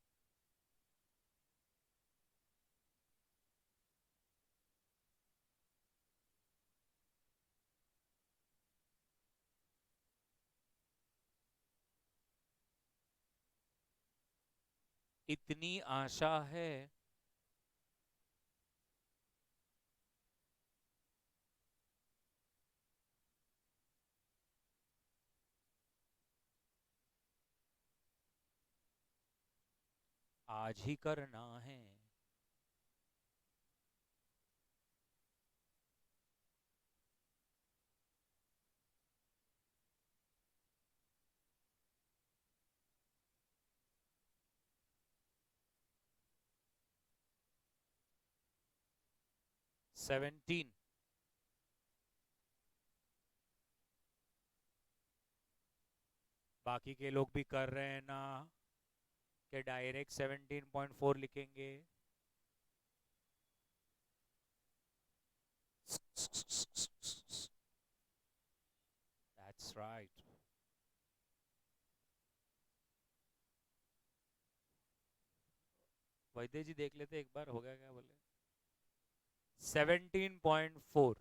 Speaker 1: इतनी आशा है? आज ही करना है। सेवनटीन। बाकी के लोग भी कर रहे हैं ना, कि डायरेक्ट 17.4 लिखेंगे? That's right. वैद्य जी देख लेते एक बार, हो गया क्या बोले? 17.4।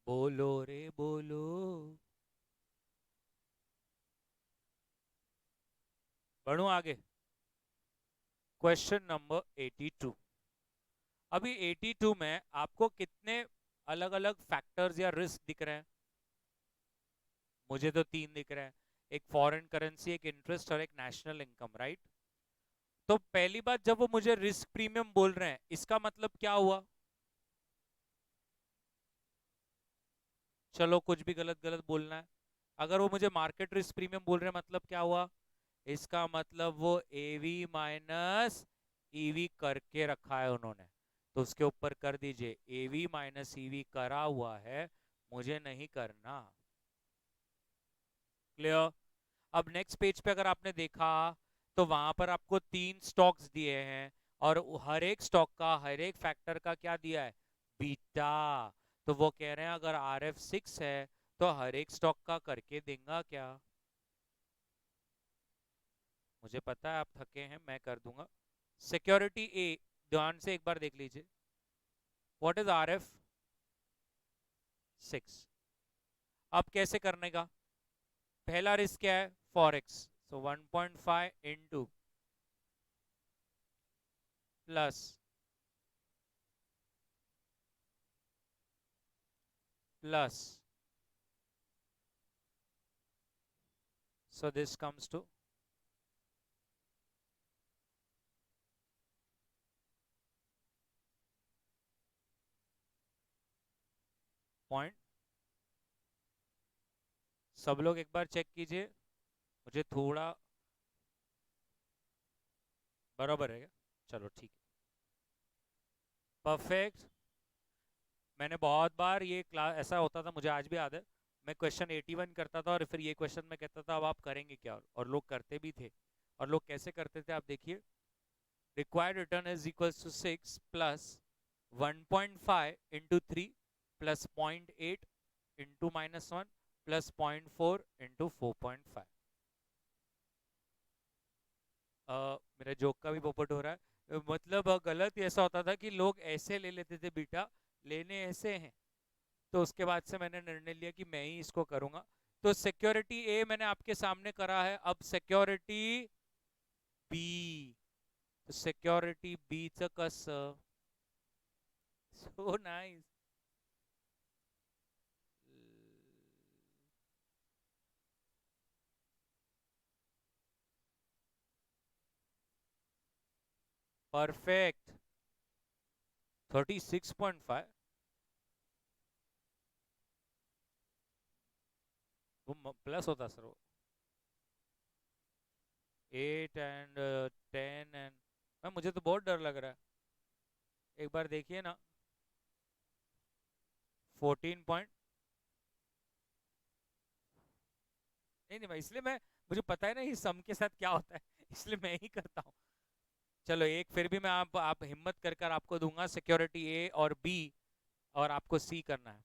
Speaker 1: बोलो रे बोलो। बढ़ू आगे। Question number 82। अभी 82 में आपको कितने अलग अलग फैक्टर्स या रिस्क दिख रहे हैं? मुझे तो 3 दिख रहे हैं। एक फॉरेन करेंसी, एक इंटरेस्ट और एक नेशनल इनकम, राइट? तो पहली बात, जब वो मुझे रिस्क प्रीमियम बोल रहे हैं इसका मतलब क्या हुआ? चलो कुछ भी गलत गलत बोलना है। अगर वो मुझे मार्केट रिस्क प्रीमियम बोल रहे हैं मतलब क्या हुआ? इसका मतलब वो एवी माइनस ईवी करके रखा है उन्होंने, तो उसके ऊपर कर दीजिए। एवी माइनस ईवी करा हुआ है, मुझे नहीं करना। क्लियर? अब नेक्स्ट पेज पे अगर आपने देखा तो वहां पर आपको 3 स्टॉक्स दिए हैं, और हर एक स्टॉक का, हर एक फैक्टर का क्या दिया है? बीटा। तो वो कह रहे हैं अगर आर एफ 6 है तो हर एक स्टॉक का करके देगा क्या? मुझे पता है आप थके हैं, मैं कर दूंगा। सिक्योरिटी ए, ध्यान से एक बार देख लीजिए। What is R F 6? अब कैसे करने का? पहला रिस्क क्या है? Forex. So 1.5 into plus plus, so this comes to point, सब लोग एक बार चेक कीजिए, मुझे थोड़ा बराबर है क्या? चलो ठीक है, परफेक्ट। मैंने बहुत बार ये क्लास ऐसा होता था, मुझे आज भी याद है, मैं क्वेश्चन 81 करता था और फिर ये क्वेश्चन मैं कहता था अब आप करेंगे क्या, और लोग करते भी थे। और लोग कैसे करते थे आप देखिए, required return is equals to 6 plus 1.5 into 3 plus 0.8 into -1 plus 0.4 into 4.5। मेरा जोक का भी पोपट हो रहा है, मतलब गलत ऐसा होता था कि लोग ऐसे ले लेते थे बीटा, लेने ऐसे हैं। तो उसके बाद से मैंने निर्णय लिया कि मैं ही इसको करूंगा। तो सिक्योरिटी ए मैंने आपके सामने करा है, अब सिक्योरिटी बी। तो सिक्योरिटी बी च कस, सो नाइस। परफेक्ट। 36.5, वो प्लस होता सर, वो 8 एंड 10 एंड, मुझे तो बहुत डर लग रहा है, एक बार देखिए ना। 14 पॉइंट, नहीं नहीं भाई, इसलिए मैं, मुझे पता है ना ये सम के साथ क्या होता है, इसलिए मैं ही करता हूँ। चलो एक फिर भी मैं आप हिम्मत कर कर आपको दूंगा, सिक्योरिटी ए और बी, और आपको सी करना है।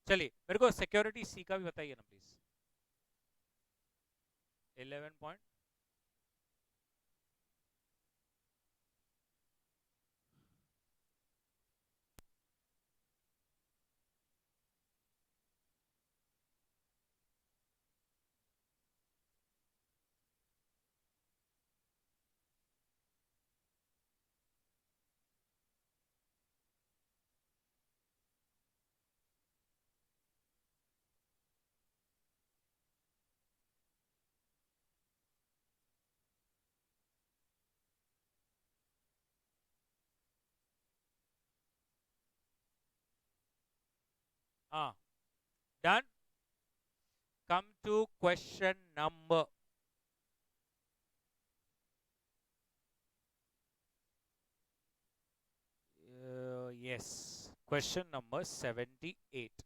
Speaker 1: चलिए मेरे को सिक्योरिटी सी का भी बताइए ना प्लीज। 11 पॉइंट। हाँ, done. Come to question number, yes, question number 78।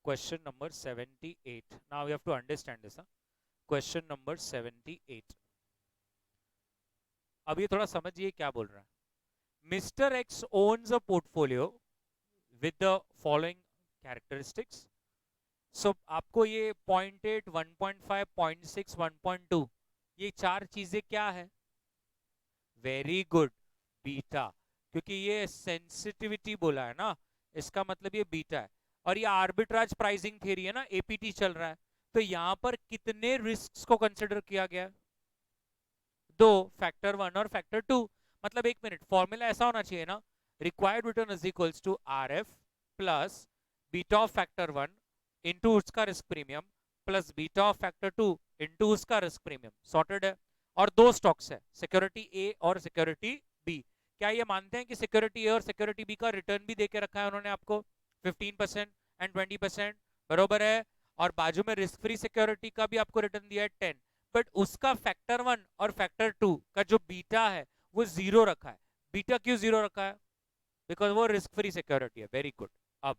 Speaker 1: Question number 78. Now you have to understand this. Question number 78. अब ये थोड़ा समझिए क्या बोल रहा है। Mr. X owns a portfolio with the following characteristics. So आपको ये 0.8, 1.5, 0.6, 1.2 ये चार चीजें क्या है? Very good, beta. क्योंकि ये सेंसिटिविटी बोला है ना, इसका मतलब ये बीटा है। और ये आर्बिट्राज प्राइसिंग थ्योरी है ना, एपीटी चल रहा है। तो यहां पर कितने रिस्क को कंसिडर किया गया है? दो, फैक्टर 1 और फैक्टर 2। मतलब एक मिनट, फॉर्मूला ऐसा होना चाहिए ना, required return is equals to R F plus beta of factor 1 into उसका risk premium plus beta of factor 2 into उसका रिस्क प्रीमियम। सॉर्टेड है। और दो स्टॉक्स है, security A or security B. क्या ये मानते हैं कि security A or security B का रिटर्न भी देके रखा है उन्होंने आपको 15% एंड 20%, बरोबर है। और बाजू में रिस्क फ्री सिक्योरिटी का भी आपको रिटर्न दिया है 10, बट उसका फैक्टर 1 और फैक्टर 2 का जो बीटा है वो जीरो रखा है। बीटा क्यों जीरो रखा है? बिकॉज वो रिस्क फ्री सिक्योरिटी है। Very good. अब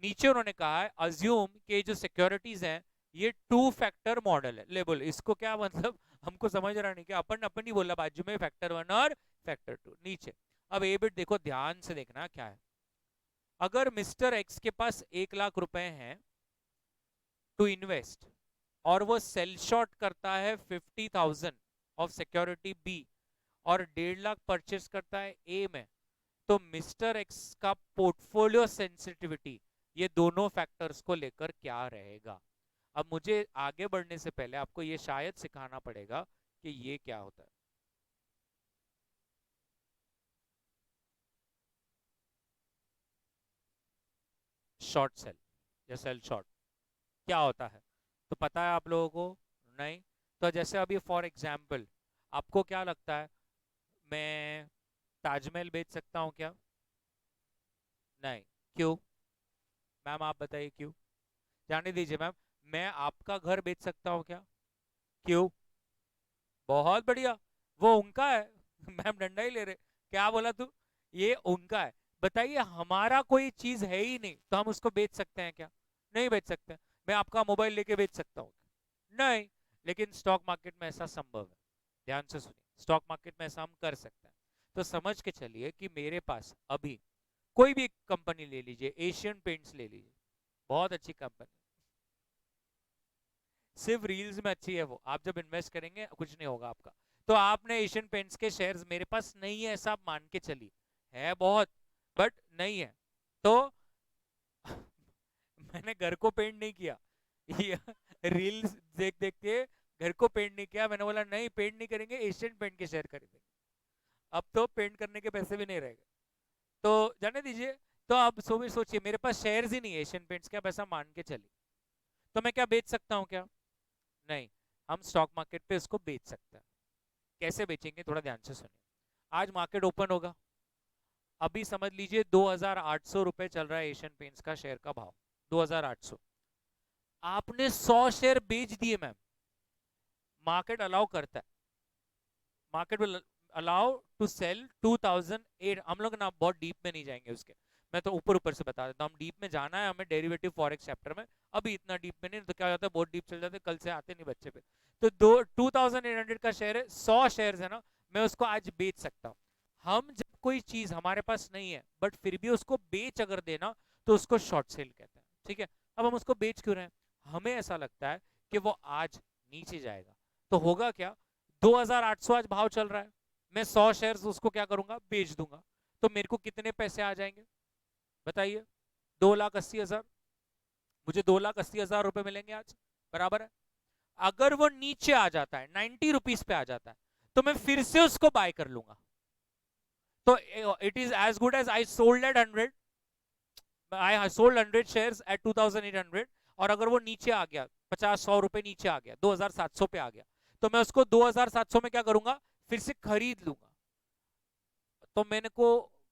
Speaker 1: नीचे उन्होंने कहा है अज्यूम कि जो सिक्योरिटीज हैं ये टू फैक्टर मॉडल है। ले बोल इसको क्या मतलब, हमको समझ रहा नहीं, कि अपन अपन ही बोला बाजू में फैक्टर 1 और फैक्टर 2 नीचे। अब ये बिट देखो, ध्यान से देखना क्या है। अगर मिस्टर एक्स के पास 1 लाख रुपए हैं टू इन्वेस्ट, और वो सेल शॉर्ट करता है 50,000 ऑफ सिक्योरिटी बी, और 1.5 लाख परचेस करता है ए में, तो मिस्टर एक्स का पोर्टफोलियो सेंसिटिविटी ये दोनों फैक्टर्स को लेकर क्या रहेगा? अब मुझे आगे बढ़ने से पहले आपको ये शायद सिखाना पड़ेगा कि ये क्या होता है। शॉर्ट सेल या सेल शॉर्ट क्या होता है तो पता है आप लोगों को? नहीं? तो जैसे अभी फॉर एग्जाम्पल आपको क्या लगता है, मैं ताजमहल बेच सकता हूँ क्या? नहीं। क्यों? मैम आप बताइए क्यों। जाने दीजिए मैम। मैं आपका घर बेच सकता हूँ क्या? क्यों? बहुत बढ़िया, वो उनका है। मैम डंडा ही ले रहे। क्या बोला तू? ये उनका है। बताइए, हमारा कोई चीज है ही नहीं तो हम उसको बेच सकते हैं क्या? नहीं बेच सकते। मैं आपका मोबाइल लेके बेच सकता हूँ? नहीं। लेकिन स्टॉक मार्केट में ऐसा संभव है। ध्यान से सुनिए, स्टॉक मार्केट में ऐसा हम कर सकते हैं। तो समझ के चलिए कि मेरे पास अभी कोई भी कंपनी ले लीजिए, एशियन पेंट्स ले लीजिए, बहुत अच्छी कंपनी, सिर्फ रील्स में अच्छी है वो, आप जब इन्वेस्ट करेंगे कुछ नहीं होगा आपका। तो आपने एशियन पेंट्स के शेयर्स, मेरे पास नहीं है ऐसा आप मान के चलिए, है बहुत बट नहीं है। तो मैंने घर को पेंट नहीं किया, ये रील्स देख देख के घर को पेंट नहीं किया। मैंने बोला नहीं पेंट नहीं करेंगे, एशियन पेंट के शेयर खरीदेंगे। अब तो पेंट करने के पैसे भी नहीं रहेंगे, तो जाने दीजिए। तो आप सोचिए, मेरे पास शेयर्स ही नहीं है एशियन पेंट्स के, आप ऐसा मान के चलिए, तो मैं क्या बेच सकता हूँ क्या? नहीं। हम स्टॉक मार्केट पे इसको बेच सकते हैं। कैसे बेचेंगे, थोड़ा ध्यान से सुनिए। आज मार्केट ओपन होगा, अभी समझ लीजिए 2,800 रुपए चल रहा है एशियन पेंट्स का शेयर का भाव, 2,800। आपने 100 शेयर बेच दिए मैम, मार्केट अलाउ करता है, market will allow to sell 2008। हम लोग ना बहुत डीप में नहीं जाएंगे उसके, मैं तो ऊपर ऊपर से बता देता हूँ। हम डीप में जाना है हमें डेरिवेटिव फॉरेक्स चैप्टर में, अभी इतना डीप में नहीं, तो क्या होता है बहुत डीप चल जाते हैं, कल से आते नहीं बच्चे पे। तो 2,800 का शेयर है, 100 शेयर है ना, मैं उसको आज बेच सकता हूँ। हम जब कोई चीज हमारे पास नहीं है बट फिर भी उसको बेच अगर देना, तो उसको शॉर्ट सेल कहते हैं। ठीक है, अब हम उसको बेच क्यों रहे हैं? हमें ऐसा लगता है कि वो आज नीचे जाएगा। तो होगा क्या, 2800 आज भाव चल रहा है, मैं 100 शेयर्स उसको क्या करूंगा, बेच दूंगा। तो मेरे को कितने पैसे आ जाएंगे बताइए? 2,80,000। मुझे 2,80,000 रुपए मिलेंगे आज, बराबर है। अगर वो नीचे आ जाता है, 90 रुपीज पे आ जाता है, तो मैं फिर से उसको बाय कर लूंगा। तो it is as good as I sold at 100, I sold 100 shares at 2,800, और अगर वो नीचे आ गया, 50-100 रुपए नीचे आ गया, 2,700 पे आ गया, तो मैं उसको 2,700 में क्या करूंगा, फिर से खरीद लूंगा। तो मैंने को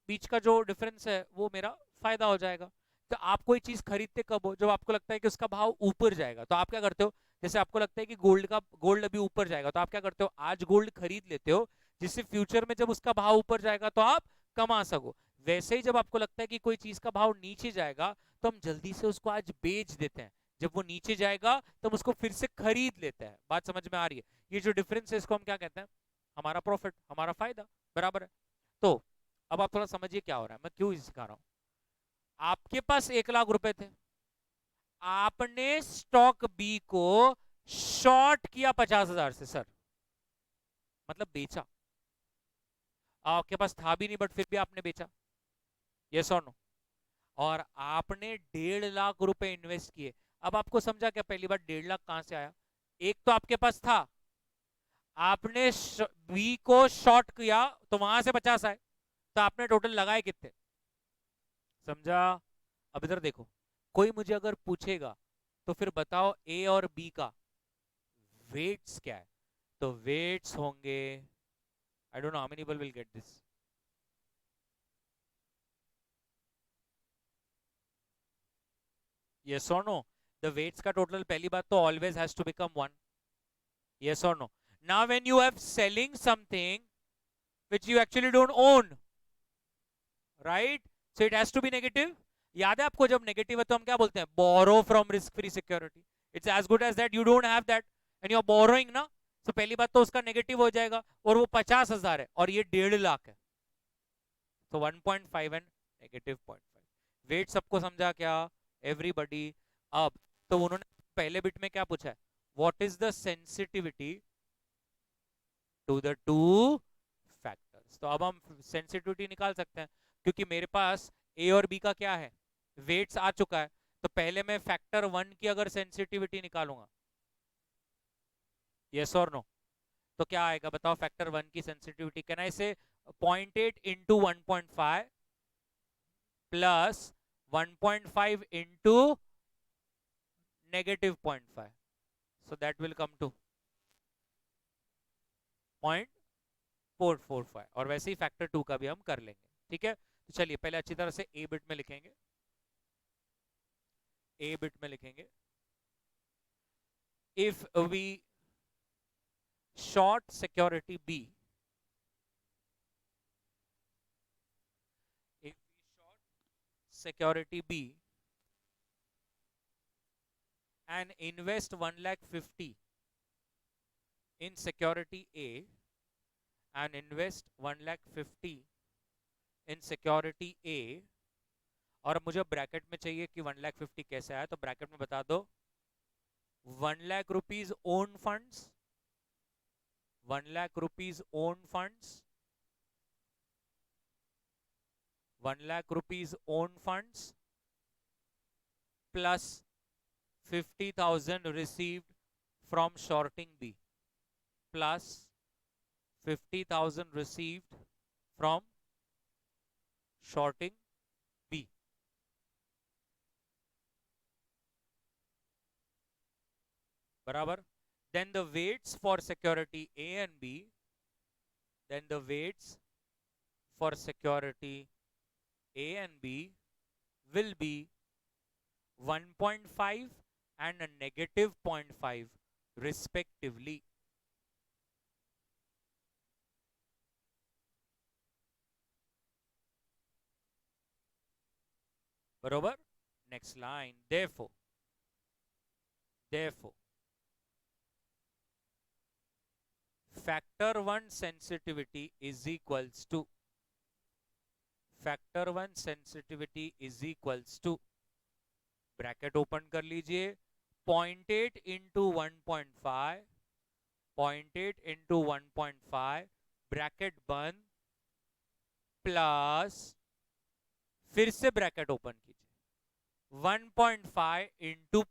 Speaker 1: बीच का जो डिफरेंस है वो मेरा फायदा हो जाएगा। तो आप कोई चीज खरीदते कब हो, जब आपको लगता है कि उसका भाव ऊपर जाएगा, तो आप क्या करते हो? जैसे आपको लगता है कि गोल्ड अभी ऊपर जाएगा, तो आप क्या करते हो, आज गोल्ड खरीद लेते हो, जिससे फ्यूचर में जब उसका भाव ऊपर जाएगा तो आप कमा सको। वैसे ही जब आपको लगता है कि कोई चीज का भाव नीचे जाएगा, तो हम जल्दी से उसको आज बेच देते हैं, जब वो नीचे जाएगा तो हम उसको फिर से खरीद लेते हैं। बात समझ में आ रही है? ये जो डिफरेंस है इसको हम क्या कहते हैं, हमारा प्रॉफिट, हमारा फायदा, बराबर है। तो अब आप थोड़ा समझिए क्या हो रहा है, मैं क्यों सिखा रहा हूं। आपके पास 1,00,000 रुपए थे, आपने स्टॉक बी को शॉर्ट किया 50,000 से, सर मतलब बेचा। आपके पास था भी नहीं बट फिर भी आपने बेचा, यस और नो? और आपने 1,50,000 रुपए इन्वेस्ट किए। अब आपको समझा क्या, पहली बार 1,50,000 कहां से आया? एक तो आपके पास था, आपने बी को शॉर्ट किया तो वहां से 50 आए, तो आपने टोटल लगाए कितने, समझा? अब इधर देखो, कोई मुझे अगर पूछेगा तो फिर बताओ ए और बी का वेट्स क्या है, तो वेट्स होंगे, I don't know how many people will get this, yes or no? The weights का टोटल पहली बात तो always has to become 1, yes or no? Now when you have selling something which you actually don't own, right, so it has to be negative. याद है आपको, जब negative है तो हम क्या बोलते हैं, borrow from risk free security. It's as good as that you don't have that and you are borrowing ना। तो पहली बात तो उसका नेगेटिव हो जाएगा, और वो 50,000 है और ये 1,50,000 है, तो 1.5 एंड -0.5। वेट सबको समझा क्या, एवरीबडी? अब तो उन्होंने पहले बिट में क्या पूछा है, what is the sensitivity to the two factors. तो अब हम सेंसिटिविटी निकाल सकते हैं, क्योंकि मेरे पास ए और बी का क्या है, वेट्स आ चुका है। तो पहले मैं फैक्टर 1 की अगर सेंसिटिविटी निकालूंगा, यस और नो, तो क्या आएगा बताओ, फैक्टर 1 की सेंसिटिविटी कैन आई से 0.8 into 1.5 plus 1.5 into -0.5, so that will come to 0.445, और वैसे ही फैक्टर 2 का भी हम कर लेंगे। ठीक है, तो चलिए पहले अच्छी तरह से ए बिट में लिखेंगे, ए बिट में लिखेंगे, if we short security B, if we short security B and invest 1,50,000 in security A and invest 1,50,000 in security A, और मुझे ब्रैकेट में चाहिए कि 1,50,000 कैसे आया, तो ब्रैकेट में बता दो, 1,00,000 rupees own funds, 1,00,000 rupees own funds, 1,00,000 rupees own funds plus 50,000 received from shorting B plus 50,000 received from shorting B, बराबर? Then the weights for security A and B, then the weights for security A and B will be 1.5 and a -0.5 respectively, बरोबर? Next line, therefore factor 1 sensitivity is equals to factor one sensitivity is equals to, bracket open कर लीजिए, 0.8 into 1.5, 0.8 into 1.5 bracket बंद, plus फिर से bracket open कीजिए, 1.5 into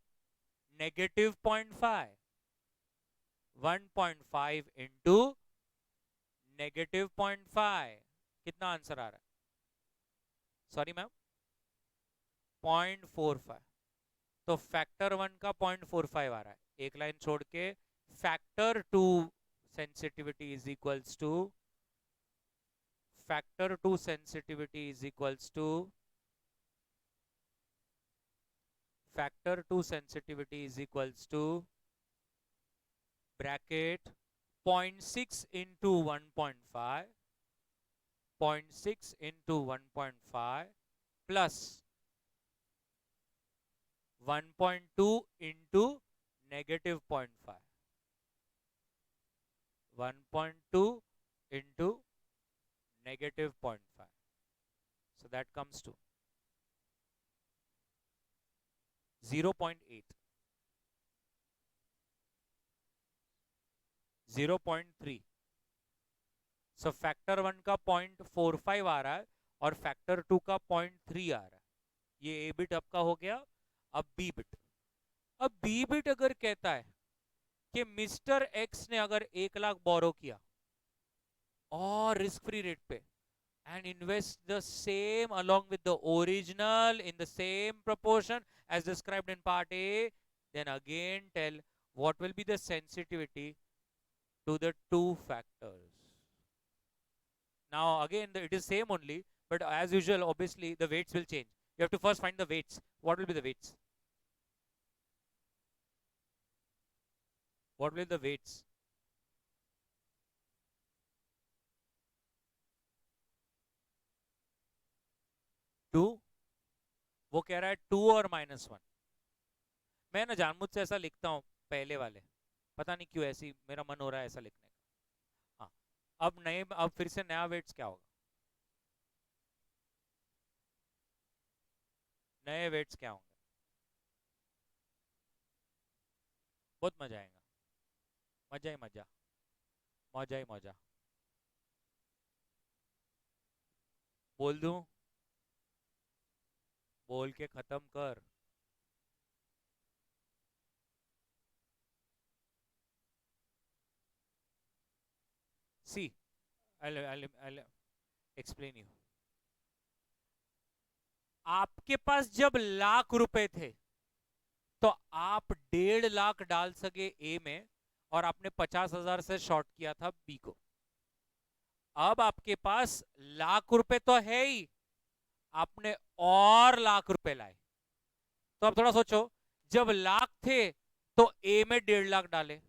Speaker 1: negative 0.5, 1.5 into negative 0.5, कितना answer आ रहा है? Sorry ma'am, 0.45। तो फैक्टर वन का 0.45 आ रहा है, एक लाइन छोड़ के। Factor two sensitivity is equals to, factor two sensitivity is equals to, factor two sensitivity is equals to bracket 0.6 into 1.5, 0.6 into 1.5 plus 1.2 into negative 0.5, 1.2 into negative 0.5, so that comes to 0.8, 0.3। so factor one का 0.45 आ रहा है और factor to का 0.3 आ रहा है। ये ए bit आपका हो गया। अब बी बिट, अब बी बिट अगर कहता है कि मिस्टर एक्स ने अगर 1 लाख बोरो किया और रिस्क फ्री रेट पे, and invest the same along with the original in the same proportion as described in part A, then again tell what will be the sensitivity to the two factors. Now again it is same only, but as usual obviously the weights will change. You have to first find the weights. What will be the weights? What will be the weights? Two, वो कह रहा है 2 और -1। मैं ना जानबूझ से ऐसा लिखता हूं पहले वाले, पता नहीं क्यों ऐसी मेरा मन हो रहा है ऐसा लिखने का। हाँ, अब फिर से नया वेट्स क्या होगा? नए वेट्स क्या होंगे? बहुत मजा आएगा, मजा ही मजा, मजा ही मजा। बोल दूं? बोल के खत्म कर। सी, I'll explain you. आपके पास जब लाख रुपए थे तो आप 1.5 लाख डाल सके ए में और आपने 50,000 से शॉर्ट किया था बी को। अब आपके पास लाख रुपए तो है ही, आपने और लाख रुपए लाए। तो अब थोड़ा सोचो, जब लाख थे तो ए में 1.5 लाख डाले,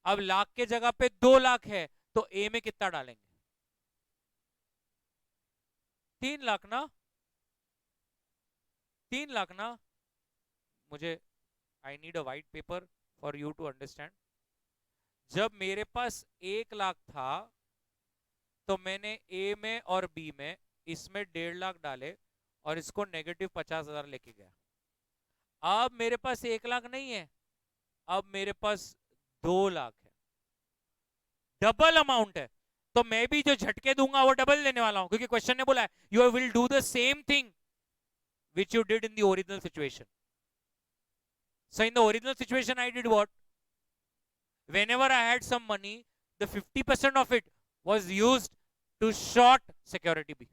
Speaker 1: अब लाख के जगह पे 2 लाख है तो ए में कितना डालेंगे? 3 लाख ना, 3 लाख ना। मुझे, I need a white paper for you to understand. जब मेरे पास 1 लाख था तो मैंने ए में और बी में इसमें 1.5 लाख डाले और इसको नेगेटिव 50,000 लेके गया। अब मेरे पास 1 लाख नहीं है, अब मेरे पास 2 लाख है, डबल अमाउंट है। तो मैं भी जो झटके दूंगा वो डबल देने वाला हूं, क्योंकि क्वेश्चन ने बोला है you will do the same thing which you did in the original situation. So in the original situation I did what? Whenever I had some money, the 50% of it was used to short security B.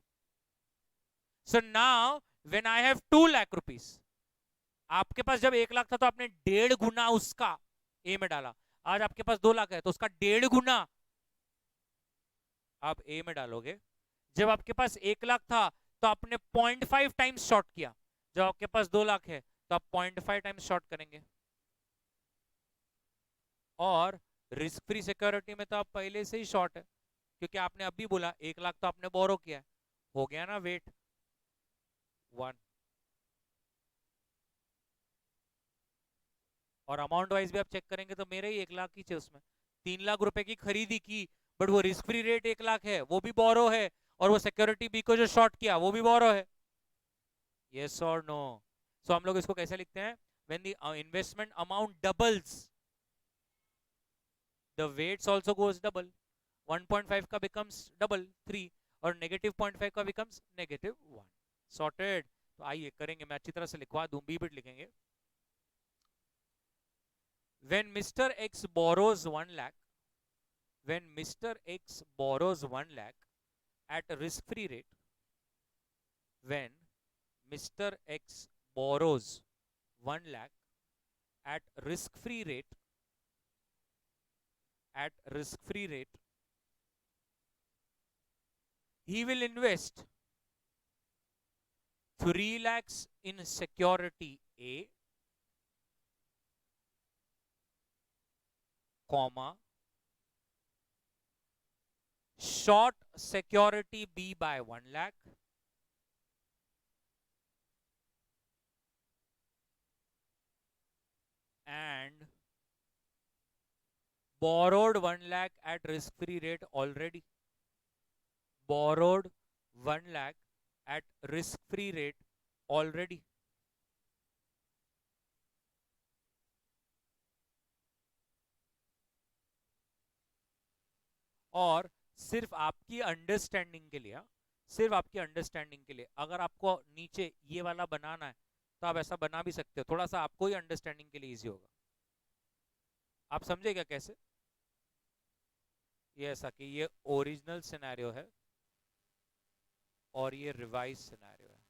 Speaker 1: So now when I have 2 lakh rupees, आपके पास जब 1 लाख था तो आपने 1.5 गुना उसका ए में डाला। आज आपके पास 2 लाख है तो उसका 1.5 गुना आप ए में डालोगे। जब आपके पास 1 लाख था तो आपने 0.5 टाइम्स शॉर्ट किया, जब आपके पास 2 लाख है तो आप 0.5 टाइम्स शॉर्ट करेंगे। और रिस्क फ्री सिक्योरिटी में तो आप पहले से ही शॉर्ट है, क्योंकि आपने अभी बोला 1 लाख तो आपने बोरो किया है, हो गया ना वेट 1। और अमाउंट वाइज भी आप चेक करेंगे तो मेरे ही 1 लाख ही थे उसमें, 3 लाख रुपए की खरीदी की, बट वो रिस्क फ्री रेट 1 लाख है, वो भी बोरो है, और वो सिक्योरिटी बी को जो शॉर्ट किया वो भी बोरो है, यस और नो? सो हम लोग इसको कैसे लिखते हैं? When the investment amount doubles, the weights also goes double, 1.5 का बिकम्स डबल 3, और नेगेटिव 0.5 का बिकम्स नेगेटिव 1। सॉर्टेड। तो आइए करेंगे, मैं अच्छी तरह से लिखवा दूं, बी बिट लिखेंगे। When Mr. X borrows 1 lakh, when Mr. X borrows 1 lakh at a risk-free rate, when Mr. X borrows 1 lakh at risk-free rate, at risk-free rate, he will invest 3 lakhs in security A, comma, short security B by 1 lakh, and borrowed 1 lakh at risk-free rate already. Borrowed 1 lakh at risk-free rate already. और सिर्फ आपकी understanding के लिए, सिर्फ आपकी understanding के लिए, अगर आपको नीचे ये वाला बनाना है तो आप ऐसा बना भी सकते हो, थोड़ा सा आपको ही अंडरस्टैंडिंग के लिए इजी होगा। आप समझे क्या कैसे? ये ऐसा कि ये ओरिजिनल सिनेरियो है और ये रिवाइज सिनेरियो है।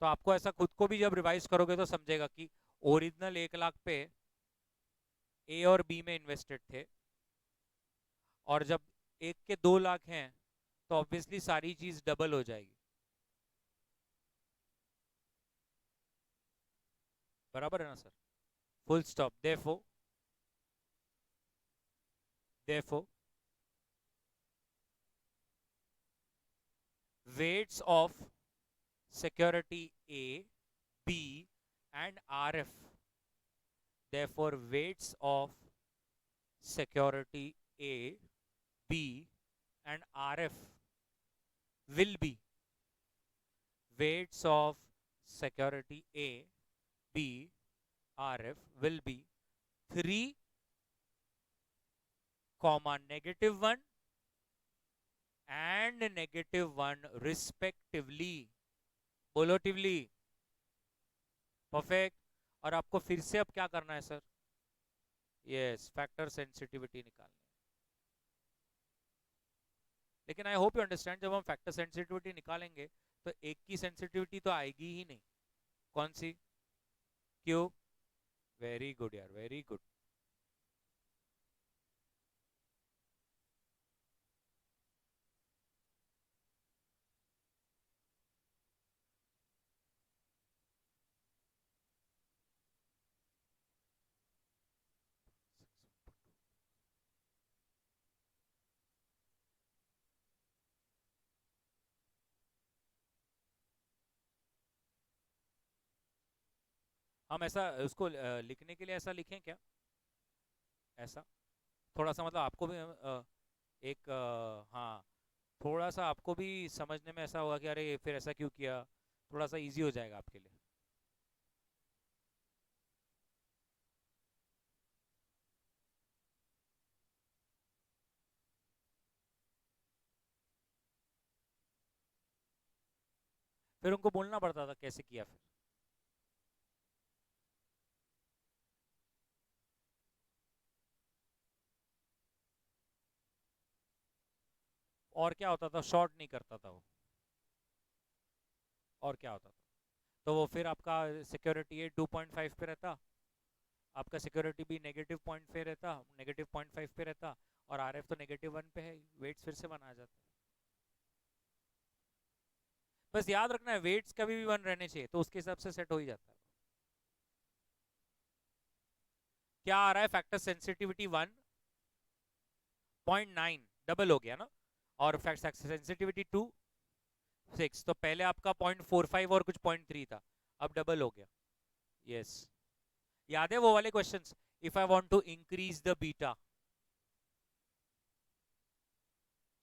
Speaker 1: तो आपको ऐसा खुद को भी जब रिवाइज करोगे तो समझेगा कि ओरिजिनल 1 लाख पे ए और बी में इन्वेस्टेड थे, और जब एक के 2 लाख हैं तो ऑब्वियसली सारी चीज डबल हो जाएगी। बराबर है ना sir? Full stop. therefore weights of security A, B and RF, therefore weights of security A, B and RF will be, weights of security A, B, RF will be 3, -1 and -1 respectively. बोलो टिवली। Perfect. और आपको फिर से अब क्या करना है sir? Yes, factor sensitivity निकालनी। लेकिन आई होप यू अंडरस्टैंड, जब हम फैक्टर सेंसिटिविटी निकालेंगे तो एक की सेंसिटिविटी तो आएगी ही नहीं। कौन सी? क्यों? वेरी गुड यार, वेरी गुड। हम ऐसा उसको लिखने के लिए ऐसा लिखें क्या? ऐसा थोड़ा सा मतलब आपको भी एक हाँ, थोड़ा सा आपको भी समझने में ऐसा होगा कि अरे फिर ऐसा क्यों किया, थोड़ा सा इजी हो जाएगा आपके लिए। फिर उनको बोलना पड़ता था कैसे किया फिर। और क्या होता था? शॉर्ट नहीं करता था वो। और क्या होता था? तो वो फिर आपका सिक्योरिटी ए 2.5 पे रहता, आपका सिक्योरिटी भी नेगेटिव पॉइंट पे रहता, -0.5 पे रहता, और आरएफ तो -1 पे है, वेट्स फिर से बनाया जाता। बस याद रखना है वेट्स कभी भी 1 रहने चाहिए, तो उसके हिसाब से सेट हो ही जाता है। क्या आ रहा है? फैक्टर सेंसिटिविटी 1.9 डबल हो गया ना, और सेंसिटिविटी 2.6, तो पहले आपका 0.45 और कुछ 0.3 था, अब डबल हो गया। यस, याद है वो वाले questions? If I want to increase the beta,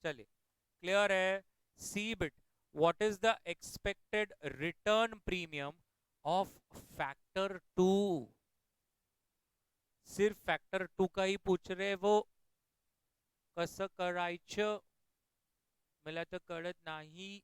Speaker 1: चलिए क्लियर है CBIT, what is the expected return premium of factor 2? सिर्फ फैक्टर 2 का ही पूछ रहे वो. कसं करायचं मला तर कळत नाही.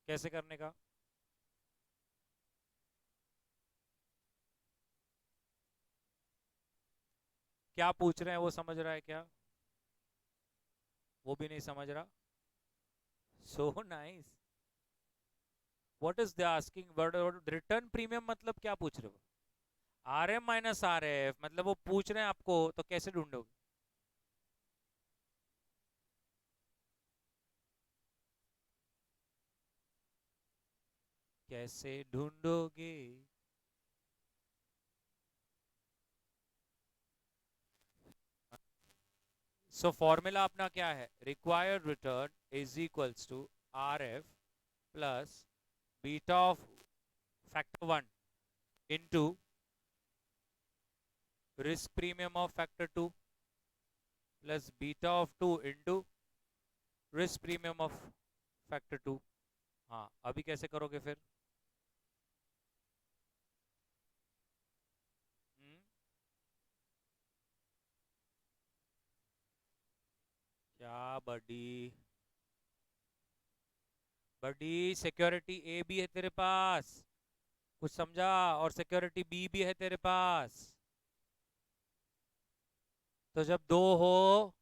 Speaker 1: कैसे करने का? क्या पूछ रहे हैं वो समझ रहा है क्या? वो भी नहीं समझ रहा. So nice. What is the asking return premium मतलब क्या पूछ रहे हो? RM-RF मतलब वो पूछ रहे हैं आपको तो कैसे ढूंढोगे? कैसे ढूंढोगे? सो फॉर्मूला अपना क्या है? Required return is equals to RF plus beta of factor 1 into risk premium of factor 2 plus beta of 2 into risk premium of factor 2. हाँ, अभी कैसे करोगे फिर? हम्म, क्या बड़ी बड़ी सिक्योरिटी ए भी है तेरे पास, कुछ समझा? और सिक्योरिटी बी भी है तेरे पास. तो जब दो हो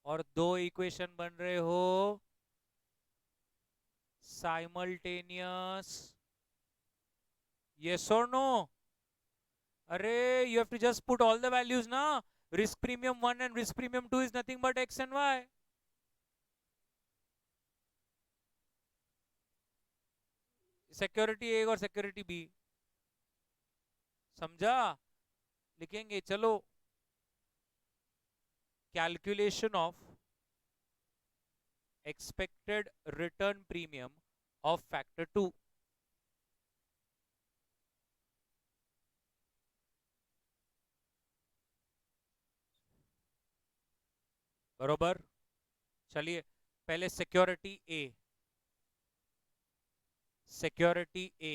Speaker 1: और दो इक्वेशन बन रहे हो साइमल्टेनियस, यस और नो? अरे you have to just put all the values ना. Risk premium 1 and risk premium 2 is nothing but X and Y. Security A or security B. समझा? लिखेंगे चलो. Calculation of expected return premium of factor 2. बरोबर. चलिए, पहले security A. Security A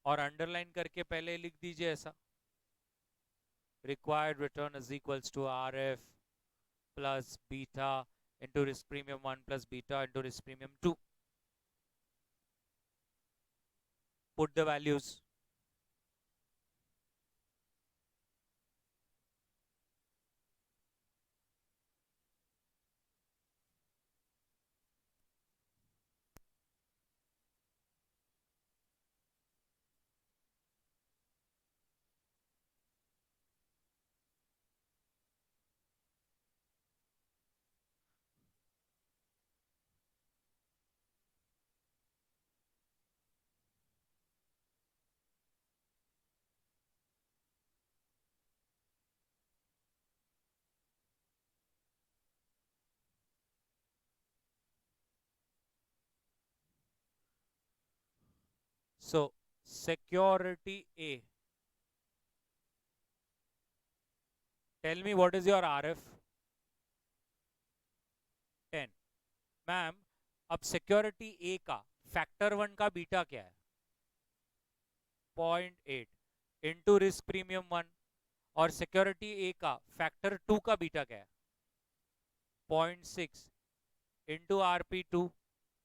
Speaker 1: और underline करके पहले लिख दीजिए ऐसा. Required return is equals to RF plus beta into risk premium 1 plus beta into risk premium 2. Put the values. So security A, tell me what is your RF? 10. Ma'am, अब security ए का factor 1 का beta क्या है? 0.8 into risk premium 1. और security ए का factor 2 का beta क्या है? 0.6 इंटू RP2.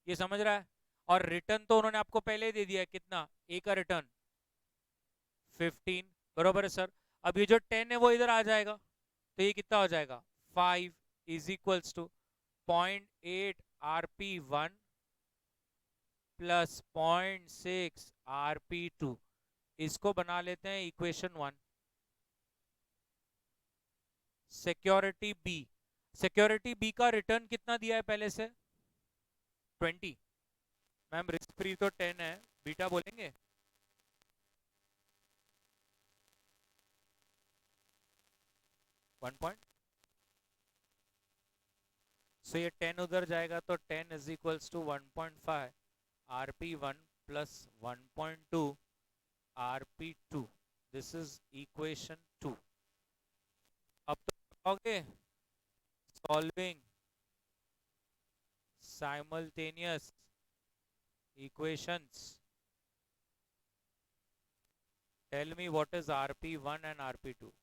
Speaker 1: ये समझ रहा है? और रिटर्न तो उन्होंने आपको पहले दे दिया है. कितना ए का रिटर्न? 15. बरोबर है सर. अब ये जो 10 है वो इधर आ जाएगा, तो ये कितना हो जाएगा? 5 is equals to 0.8 RP1 plus 0.6 RP2. इसको बना लेते हैं equation 1. Security B. Security B का रिटर्न कितना दिया है पहले से? 20. मैम रिस्क फ्री तो 10 है, बीटा बोलेंगे? 1 पॉइंट, सो ये 10 उधर जाएगा तो 10 is equals to 1.5 rp1 plus 1.2 rp2. This is equation 2. अब तो बताओगे solving simultaneous equations. Tell me what is rp1 and rp2.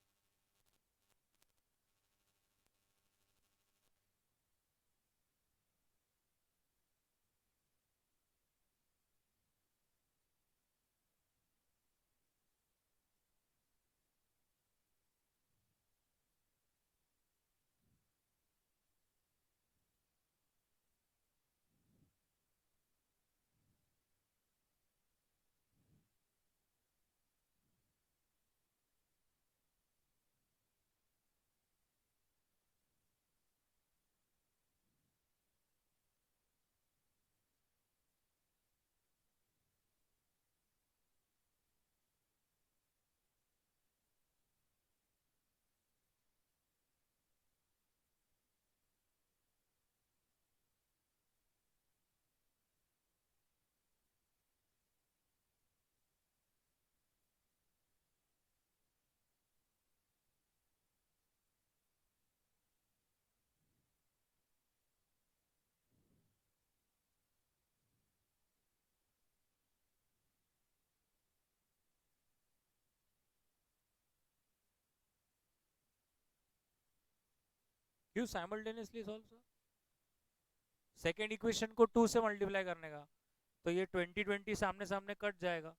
Speaker 1: क्यों simultaneously solve sir? Second equation को 2 से मल्टीप्लाई करने का, तो ये 20 20 सामने सामने कट जाएगा,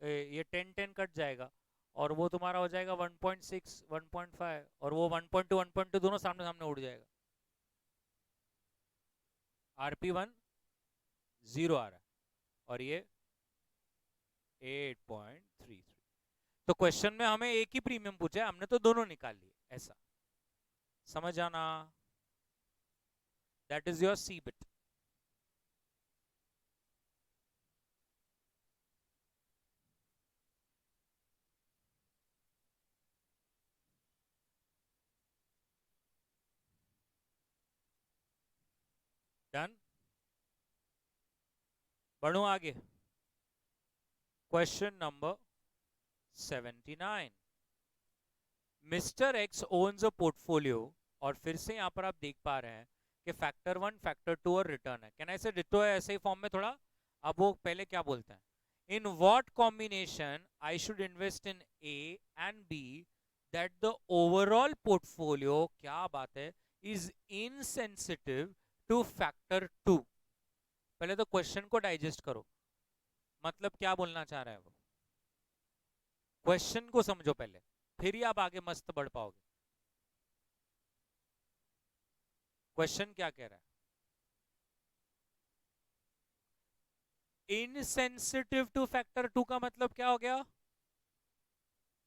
Speaker 1: ये 10 10 कट जाएगा, और वो तुम्हारा हो जाएगा 1.6 1.5, और वो 1.2 1.2 दोनों सामने सामने उड़ जाएगा. rp1 0 आ रहा है और ये 8.33. तो क्वेश्चन में हमें एक ही प्रीमियम पूछा है, हमने तो दोनों निकाल लिए. ऐसा समझ आना. That is your C bit. Done. बढ़ो आगे. Question number 79. Mister X owns a portfolio, और फिर से यहां पर आप देख पा रहे हैं कि फैक्टर 1 फैक्टर 2 और रिटर्न है. कैन ऐसे डिटो है ऐसे ही फॉर्म में थोड़ा. अब वो पहले क्या बोलते हैं, in what combination I should invest in A and B that the overall portfolio, क्या बात है, इज इनसेंसिटिव टू फैक्टर 2. पहले तो क्वेश्चन को डाइजेस्ट करो, मतलब क्या बोलना चाह रहा है वो. क्वेश्चन को समझो पहले, फिर ही आप आगे मस्त बढ़ पाओगे. क्वेश्चन क्या कह रहा है, इनसेंसिटिव टू फैक्टर 2 का मतलब क्या हो गया.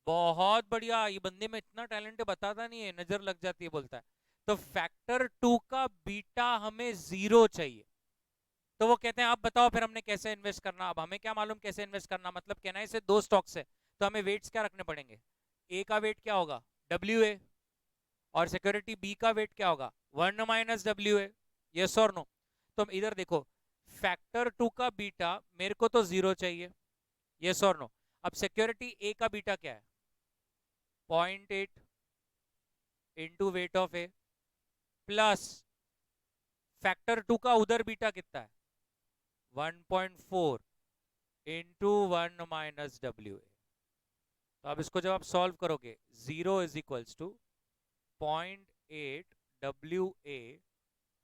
Speaker 1: बहुत बढ़िया, ये बंदे में इतना टैलेंट बताता नहीं है, नजर लग जाती है बोलता है. तो फैक्टर 2 का बीटा हमें 0 चाहिए. तो वो कहते हैं आप बताओ फिर हमने कैसे इन्वेस्ट करना. अब हमें क्या मालूम कैसे इन्वेस्ट करना, मतलब कहना है इसे दो स्टॉक्स है तो हमें वेट्स क्या रखने पड़ेंगे. ए का वेट क्या होगा, W A, or security B का वेट क्या होगा, 1 minus W A. Yes or no. तो इधर देखो, फैक्टर 2 का बीटा मेरे को तो 0 चाहिए. Yes or no. अब सिक्योरिटी ए का बीटा क्या है, 0.8 into weight of A, plus factor 2 का उधर बीटा कितना है, 1.4 इंटू 1 माइनस डब्ल्यू ए. तो अब इसको जब आप सॉल्व करोगे, 0 is equals to 0.8 W A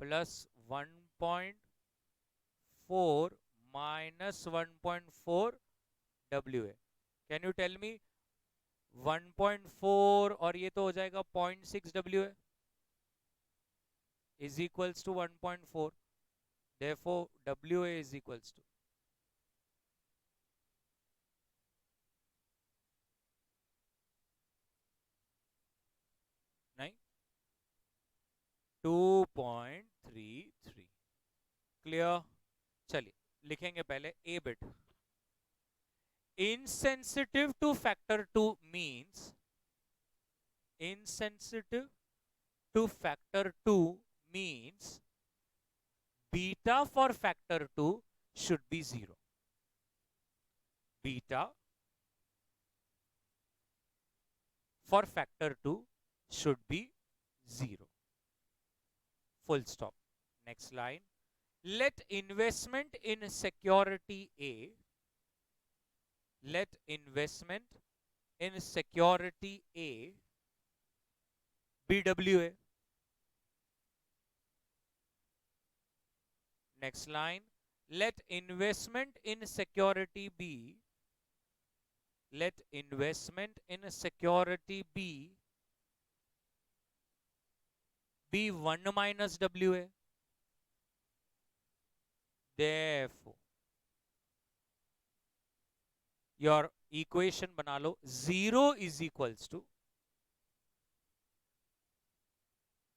Speaker 1: plus 1.4 minus 1.4 W A. Can you tell me 1.4 और ये तो हो जाएगा 0.6 W A is equals to 1.4. Therefore WA is equals to, नहीं, 2.33. क्लियर. चलिए लिखेंगे पहले ए bit. Insensitive two factor 2 means insensitive to factor 2 means beta for factor 2 should be 0. Beta for factor 2 should be 0. Full stop. Next line. Let investment in security A, let investment in security A be WA. Next line. Let investment in security B, let investment in security B be 1 minus WA. Therefore, your equation बना लो, 0 is equals to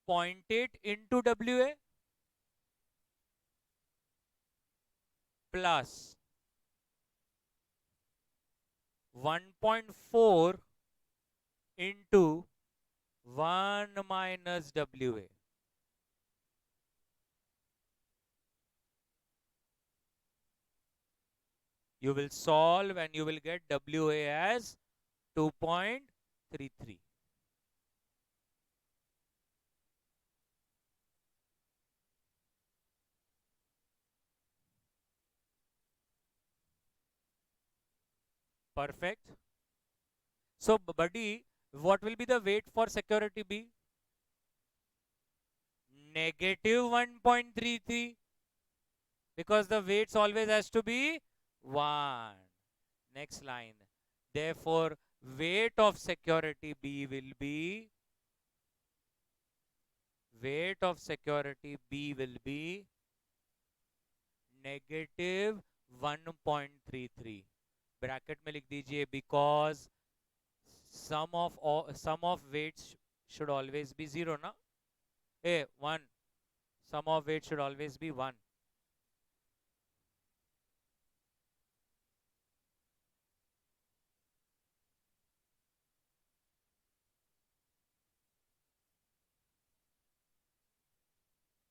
Speaker 1: 0.8 into WA plus 1.4 into 1 minus WA. You will solve and you will get WA as 2.33. Perfect. So, buddy, what will be the weight for security B? Negative 1.33, because the weights always has to be 1. Next line. Therefore, weight of security B will be negative 1.33. Bracket में लिख दीजिए, because sum of weights should always be 0 ना, 1. Sum of weights should always be 1.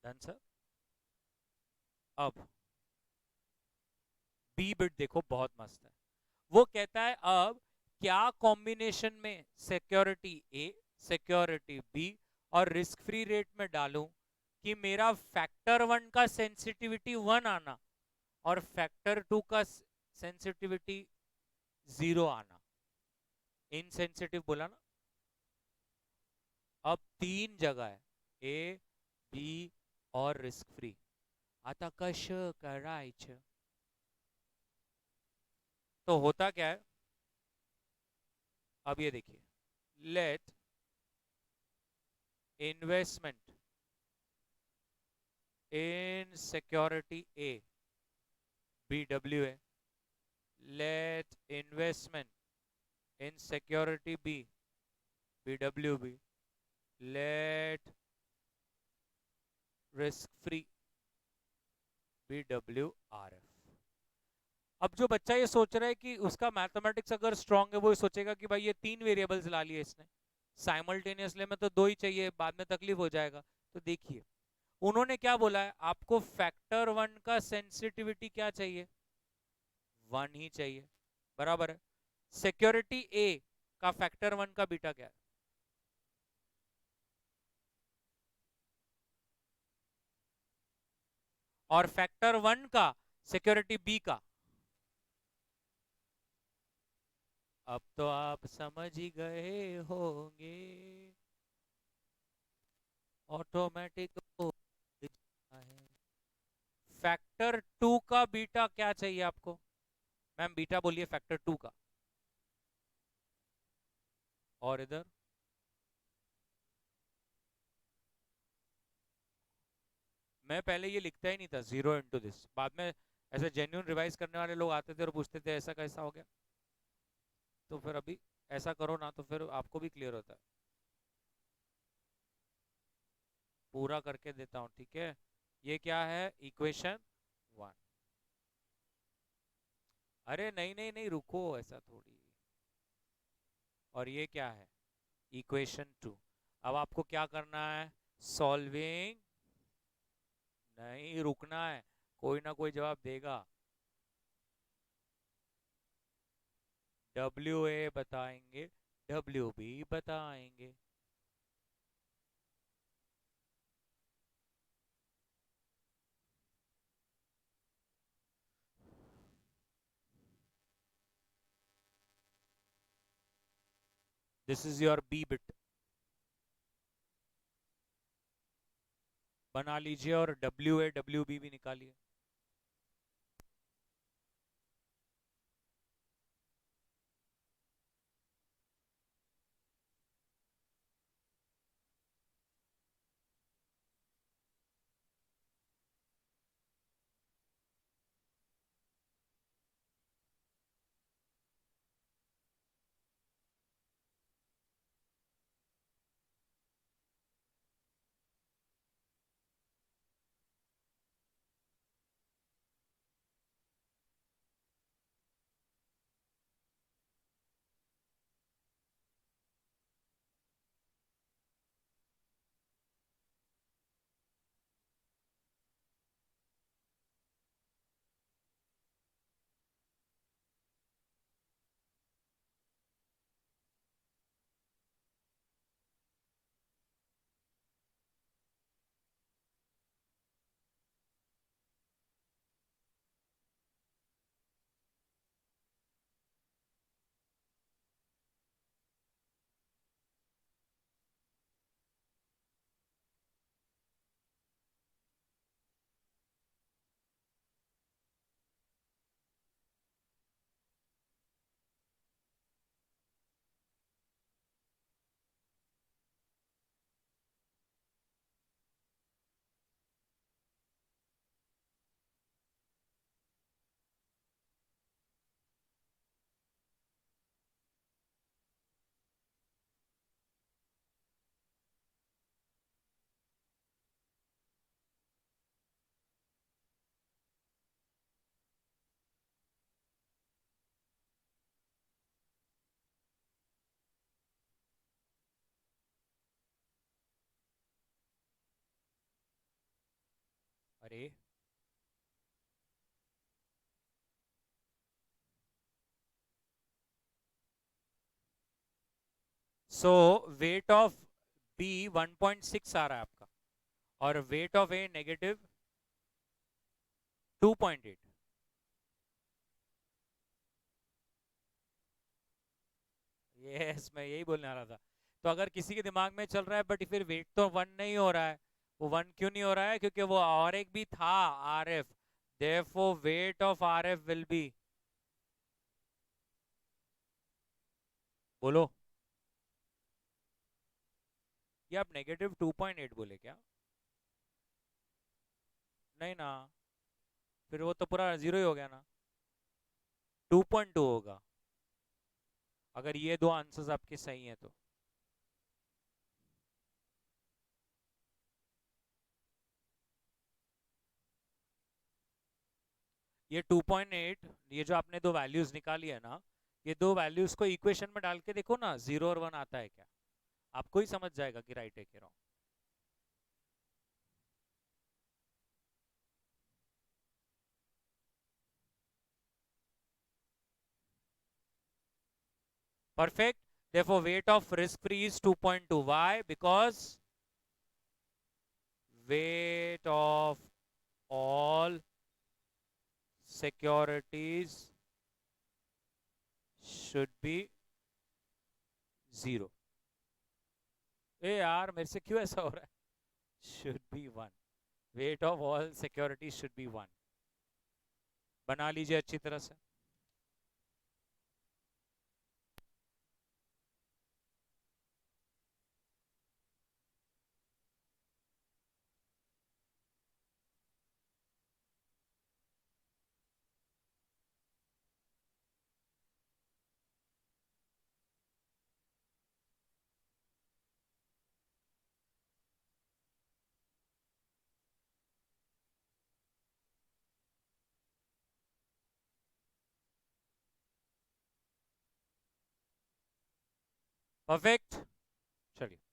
Speaker 1: Done sir. अब B bit देखो, बहुत मस्त है. वो कहता है अब क्या कॉम्बिनेशन में सिक्योरिटी ए, सिक्योरिटी बी और रिस्क फ्री रेट में डालूं कि मेरा फैक्टर 1 का सेंसिटिविटी 1 आना और फैक्टर 2 का सेंसिटिविटी 0 आना. इनसेंसिटिव बोला ना. अब 3 जगह है, ए, बी और रिस्क फ्री. आता कसं करायचं? तो होता क्या है, अब ये देखिए, let investment in security A B WA, let investment in security B be WB, let risk free be WRF. अब जो बच्चा ये सोच रहा है कि उसका मैथमेटिक्स अगर स्ट्रांग है, वो सोचेगा कि भाई ये 3 वेरिएबल्स ला लिए इसने साइमल्टेनियसली, में तो 2 ही चाहिए, बाद में तकलीफ हो जाएगा. तो देखिए उन्होंने क्या बोला है, आपको फैक्टर 1 का सेंसिटिविटी क्या चाहिए, 1 ही चाहिए. बराबर है. सिक्योरिटी ए का फैक्टर 1 का बीटा क्या है, और फैक्टर 1 का सिक्योरिटी बी का. अब तो आप समझ ही गए होंगे, ऑटोमेटिक हो जाता है. फैक्टर 2 का बीटा क्या चाहिए आपको, मैम बीटा बोलिए फैक्टर 2 का. और इधर मैं पहले ये लिखता ही नहीं था 0 इंटू दिस, बाद में ऐसे जेन्यून रिवाइज करने वाले लोग आते थे और पूछते थे ऐसा कैसा हो गया. तो फिर अभी ऐसा करो ना, तो फिर आपको भी क्लियर होता है. पूरा करके देता हूं, ठीक है. ये क्या है, इक्वेशन 1. अरे नहीं नहीं नहीं, रुको, ऐसा थोड़ी. और ये क्या है, इक्वेशन 2। अब आपको क्या करना है? सॉल्विंग नहीं, रुकना है, कोई ना कोई जवाब देगा। WA बताएंगे, WB बताएंगे। This is your B bit. बना लीजिए और WA WB भी निकालिए। अरे, सो वेट ऑफ बी 1.6 आ रहा है आपका, और वेट ऑफ ए -2.8। यस, मैं यही बोलने आ रहा था। तो अगर किसी के दिमाग में चल रहा है बट फिर वेट तो 1 नहीं हो रहा है, वो 1 क्यों नहीं हो रहा है? क्योंकि वो और एक भी था, RF। therefore weight of RF will be, बोलो। ये आप -2.8 बोले क्या? नहीं ना, फिर वो तो पूरा जीरो ही हो गया ना। 2.2 होगा, अगर ये दो आंसर्स आपके सही हैं तो। ये 2.8, ये जो आपने दो वैल्यूज निकाली है ना, ये दो वैल्यूज को इक्वेशन में डाल के देखो ना, 0 और 1 आता है क्या? आपको ही समझ जाएगा कि राइट है कि wrong. Perfect. Therefore, weight of risk-free is 2.2. Why? Because weight of all securities should be 0. ए यार, मेरे से क्यों ऐसा हो रहा है? Should be 1. Weight of all securities should be 1. बना लीजिए अच्छी तरह से। Perfect. चलिए।